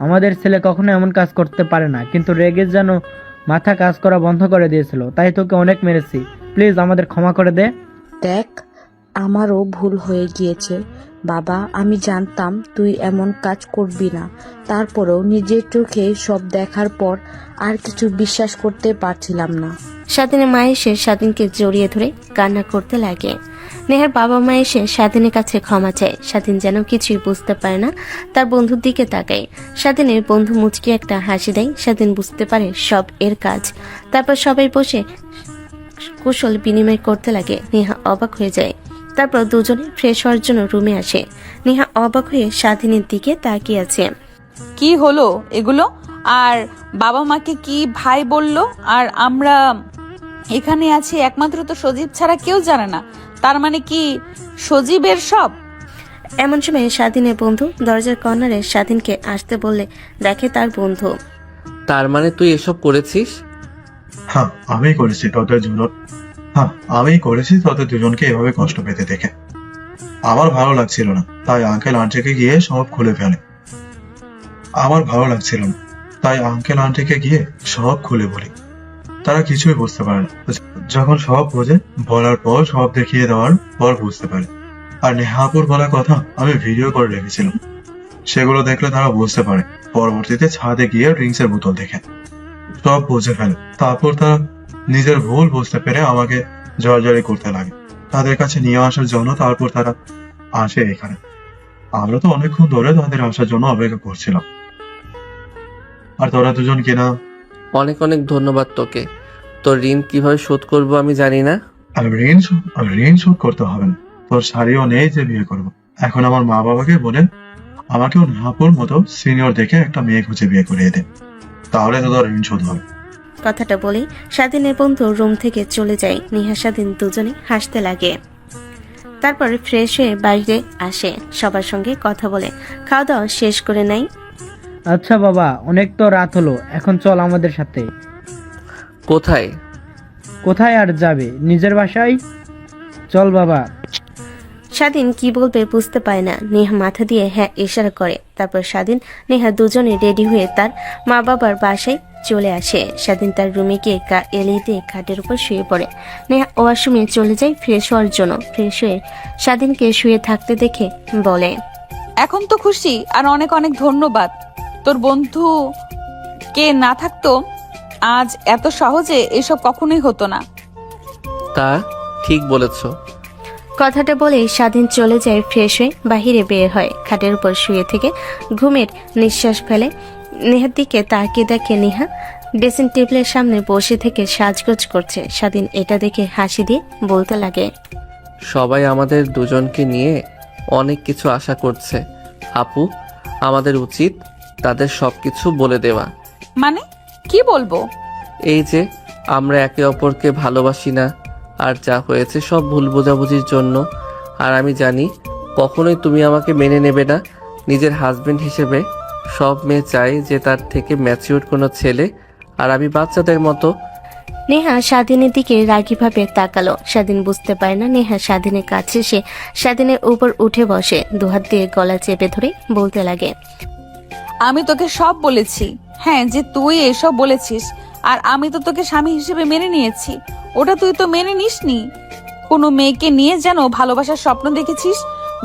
আমাদের ছেলে কখনো এমন কাজ করতে পারে না, কিন্তু রেগে যেন মাথা কাজ করা বন্ধ করে দিয়েছিল, তাই তোকে অনেক মেরেছি। প্লিজ আমাদের ক্ষমা করে দে। দেখ, আমারও ভুল হয়ে গিয়েছে বাবা। আমি জানতাম তুই এমন কাজ করবি না, তারপরেও নিজের চোখে সব দেখার পর আর কিছু বিশ্বাস করতে পারছিলাম না। স্বাধীনের মা এসে স্বাধীনকে জড়িয়ে ধরে কান্না করতে লাগে। নেহার বাবা মা এসে স্বাধীনের কাছে ক্ষমা চায়। স্বাধীন যেন কিছুই বুঝতে পারে না, তার বন্ধুর দিকে তাকায়। স্বাধীনের বন্ধু মুচকি একটা হাসি দেয়। স্বাধীন বুঝতে পারে সব এর কাজ। তারপর সবাই বসে কুশল বিনিময় করতে লাগে। নেহা অবাক হয়ে যায়। তারপর দুজনে ফ্রেশ হওয়ার জন্য রুমে আসে। নেহা অবাক হয়ে স্বাধীনের দিকে তাকিয়ে আছে। কি হলো এগুলো? আর বাবা মাকে কি ভাই বলল? আর আমরা এখানে আছি একমাত্র তো সজীব ছাড়া কেউ জানে না। তার মানে কি সজীবের সব? এমন সময় স্বাধীনের বন্ধু দরজার কর্নারে স্বাধীনকে আসতে বললে দেখে তার বন্ধু। তার মানে তুই এসব করেছিস? হ্যাঁ, আমিই করেছি তোদের জন্য। হ্যাঁ, আমিই করেছি তোদের দুজনকে এভাবে কষ্ট পেতে দেখে। আমার ভালো লাগছিল না, তাই আঙ্কেল আন্টিকে গিয়ে সব খুলে ফেলে। আমার ভালো লাগছিল না, তাই আঙ্কেল আন্টিকে গিয়ে সব খুলে বলি। তারা কিছুই বুঝতে পারে না। যখন সব বোঝে, বলার পর সব দেখিয়ে দেওয়ার পর বুঝতে পারে। আর নেহাপুর বলা কথা আমি ভিডিও করে রেখেছিলাম, সেগুলো দেখলে তারা বুঝতে পারে। পরবর্তীতে ছাদে গিয়ে ড্রিঙ্কসের বোতল দেখে সব বুঝে ফেলে। তারপর তারা নিজের ভুল বুঝতে পেরে আমাকে জড়জড়ি করতে লাগে তাদের কাছে নিয়ে আসার জন্য। তারপর তারা আসে এখানে। আমরা তো অনেকক্ষণ ধরে তাদের আসার জন্য অপেক্ষা করছিলাম। আর তোরা দুজন কিনা। অনেক অনেক ধন্যবাদ তোকে। তোর ঋণ কিভাবে শোধ করব আমি জানি না। আর ঋণ শোধ করতে হবে না। তোর শাড়িও নেই যে বিয়ে করবো। এখন আমার মা বাবাকে বলে আমাকেও নেহাপুর মতো সিনিয়র দেখে একটা মেয়ে খুঁজে বিয়ে করিয়ে দে, তাহলে তো তোর ঋণ শোধ হবে। কথাটা বলেই স্বাধীনের বন্ধু রুম থেকে চলে যায়। নেহা স্বাধীন দুজনে হাসতে লাগে। তারপর ফ্রেশ হয়ে বাইরে আসে, সবার সঙ্গে কথা বলে খাওয়া দাওয়া শেষ করে নেয়। আচ্ছা বাবা, অনেক তো রাত হলো, এখন চল আমাদের সাথে। কোথায়? কোথায় আর যাবে, নিজের বাসায় চল বাবা। স্বাধীন কি বলবে বুঝতে পারে না। নেহা মাথা দিয়ে হ্যাঁ ইশারা করে। তারপর স্বাধীন নেহা দুজনে রেডি হয়ে তার মা বাবার বাসায় চলে আসে। স্বাধীন তার রুমে গিয়ে এলিয়ে দিয়ে খাটের উপর শুয়ে পড়ে। নেহা ওয়াশরুমে চলে যায় ফ্রেশ হওয়ার জন্য। ফ্রেশ হয়ে স্বাধীনকে শুয়ে থাকতে দেখে বলে, এখন তো খুশি, আর অনেক অনেক ধন্যবাদ। তোর বন্ধু কে না থাকতো আজ এত সহজে এসব কখনোই হতো না। তা ঠিক বলেছো। কথাটা বলে স্বাধীন চলে যায় ফ্রেশ হয়ে বাহিরে বের হয়। খাটের উপর শুয়ে থেকে ঘুমের নিঃশ্বাস ফেলে। নেহার দিকে তাকিয়ে দেখে নেহা ড্রেসিং টেবিলের সামনে বসে থেকে সাজগোজ করছে। স্বাধীন এটা দেখে হাসি দিয়ে বলতে লাগে, সবাই আমাদের দুজনকে নিয়ে অনেক কিছু আশা করছে আপু। আমাদের উচিত তাদের সবকিছু বলে দেওয়া। মানে কি বলবো? এই যে আমরা একে অপরকে ভালোবাসি না, আর যা হয়েছে সব ভুল বোঝাবুঝির জন্য। আর আমি জানি কখনোই তুমি আমাকে মেনে নেবে না নিজের হাজবেন্ড হিসেবে। সব মেয়ে চায় যে তার থেকে ম্যাচিউর কোনো ছেলে, আর আমি বাচ্চাদের মতো। নেহা স্বাধীনের দিকে রাগীভাবে তাকালো। স্বাধীন বুঝতে পারে না নেহা স্বাধীনের কাছে এসে স্বাধীনের উপর উঠে বসে, দুহাত দিয়ে গলা চেপে ধরে বলতে লাগে, আমি তোকে সব বলেছি। হ্যাঁ, যে তুই এসব বলেছিস, আর আমি তো তোকে স্বামী হিসেবে মেনে নিয়েছি। ওটা তুই তো মেনে নিসনি। কোনো মেয়েকে নিয়ে যেন ভালোবাসার স্বপ্ন দেখেছিস,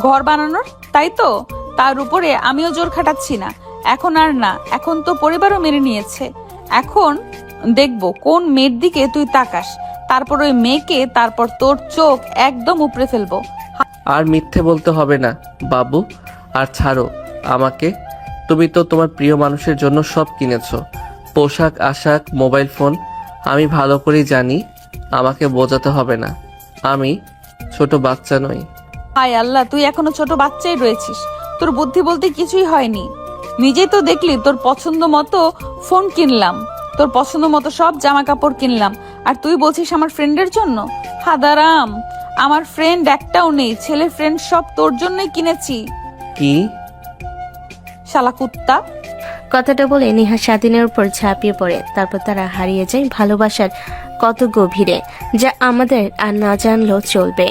ঘর বানানোর, তাই তো? তার উপরে আমিও জোর খাটাচ্ছি না, এখন আর না। এখন তো পরিবারও মেনে নিয়েছে। এখন দেখবো কোন মেয়ের দিকে তুই তাকাস, তারপর ওই মেয়েকে, তারপর তোর চোখ একদম উপড়ে ফেলবো। আর মিথ্যে বলতে হবে না বাবু। আর ছাড়ো আমাকে। তুমি তো তোমার প্রিয় মানুষের জন্য সব কিনেছো, পোশাক আশাক, মোবাইল ফোন। আমি ভালো করেই জানি, আমাকে বোঝাতে হবে না। আমি ছোট বাচ্চা নই। হায় আল্লাহ, তুই এখনো ছোট বাচ্চাই রয়েছিস। তোর বুদ্ধি বলতে কিছুই হয়নি। নিজেই তো দেখলি তোর পছন্দ মতো ফোন কিনলাম, তোর পছন্দ মতো সব জামা কাপড় কিনলাম, আর তুই বলছিস আমার ফ্রেন্ডের জন্য। হাদারাম, আমার ফ্রেন্ড একটাও নেই। ছেলে ফ্রেন্ড সব তোর জন্যই কিনেছি। কি? শালা কুত্তা। কথাটা বলে নেহা স্বাধীনের উপর ঝাঁপিয়ে পড়ে। তারপর তারা হারিয়ে যায় ভালোবাসার কত গভীরে, যা আমাদের আর না জানলেও চলবে।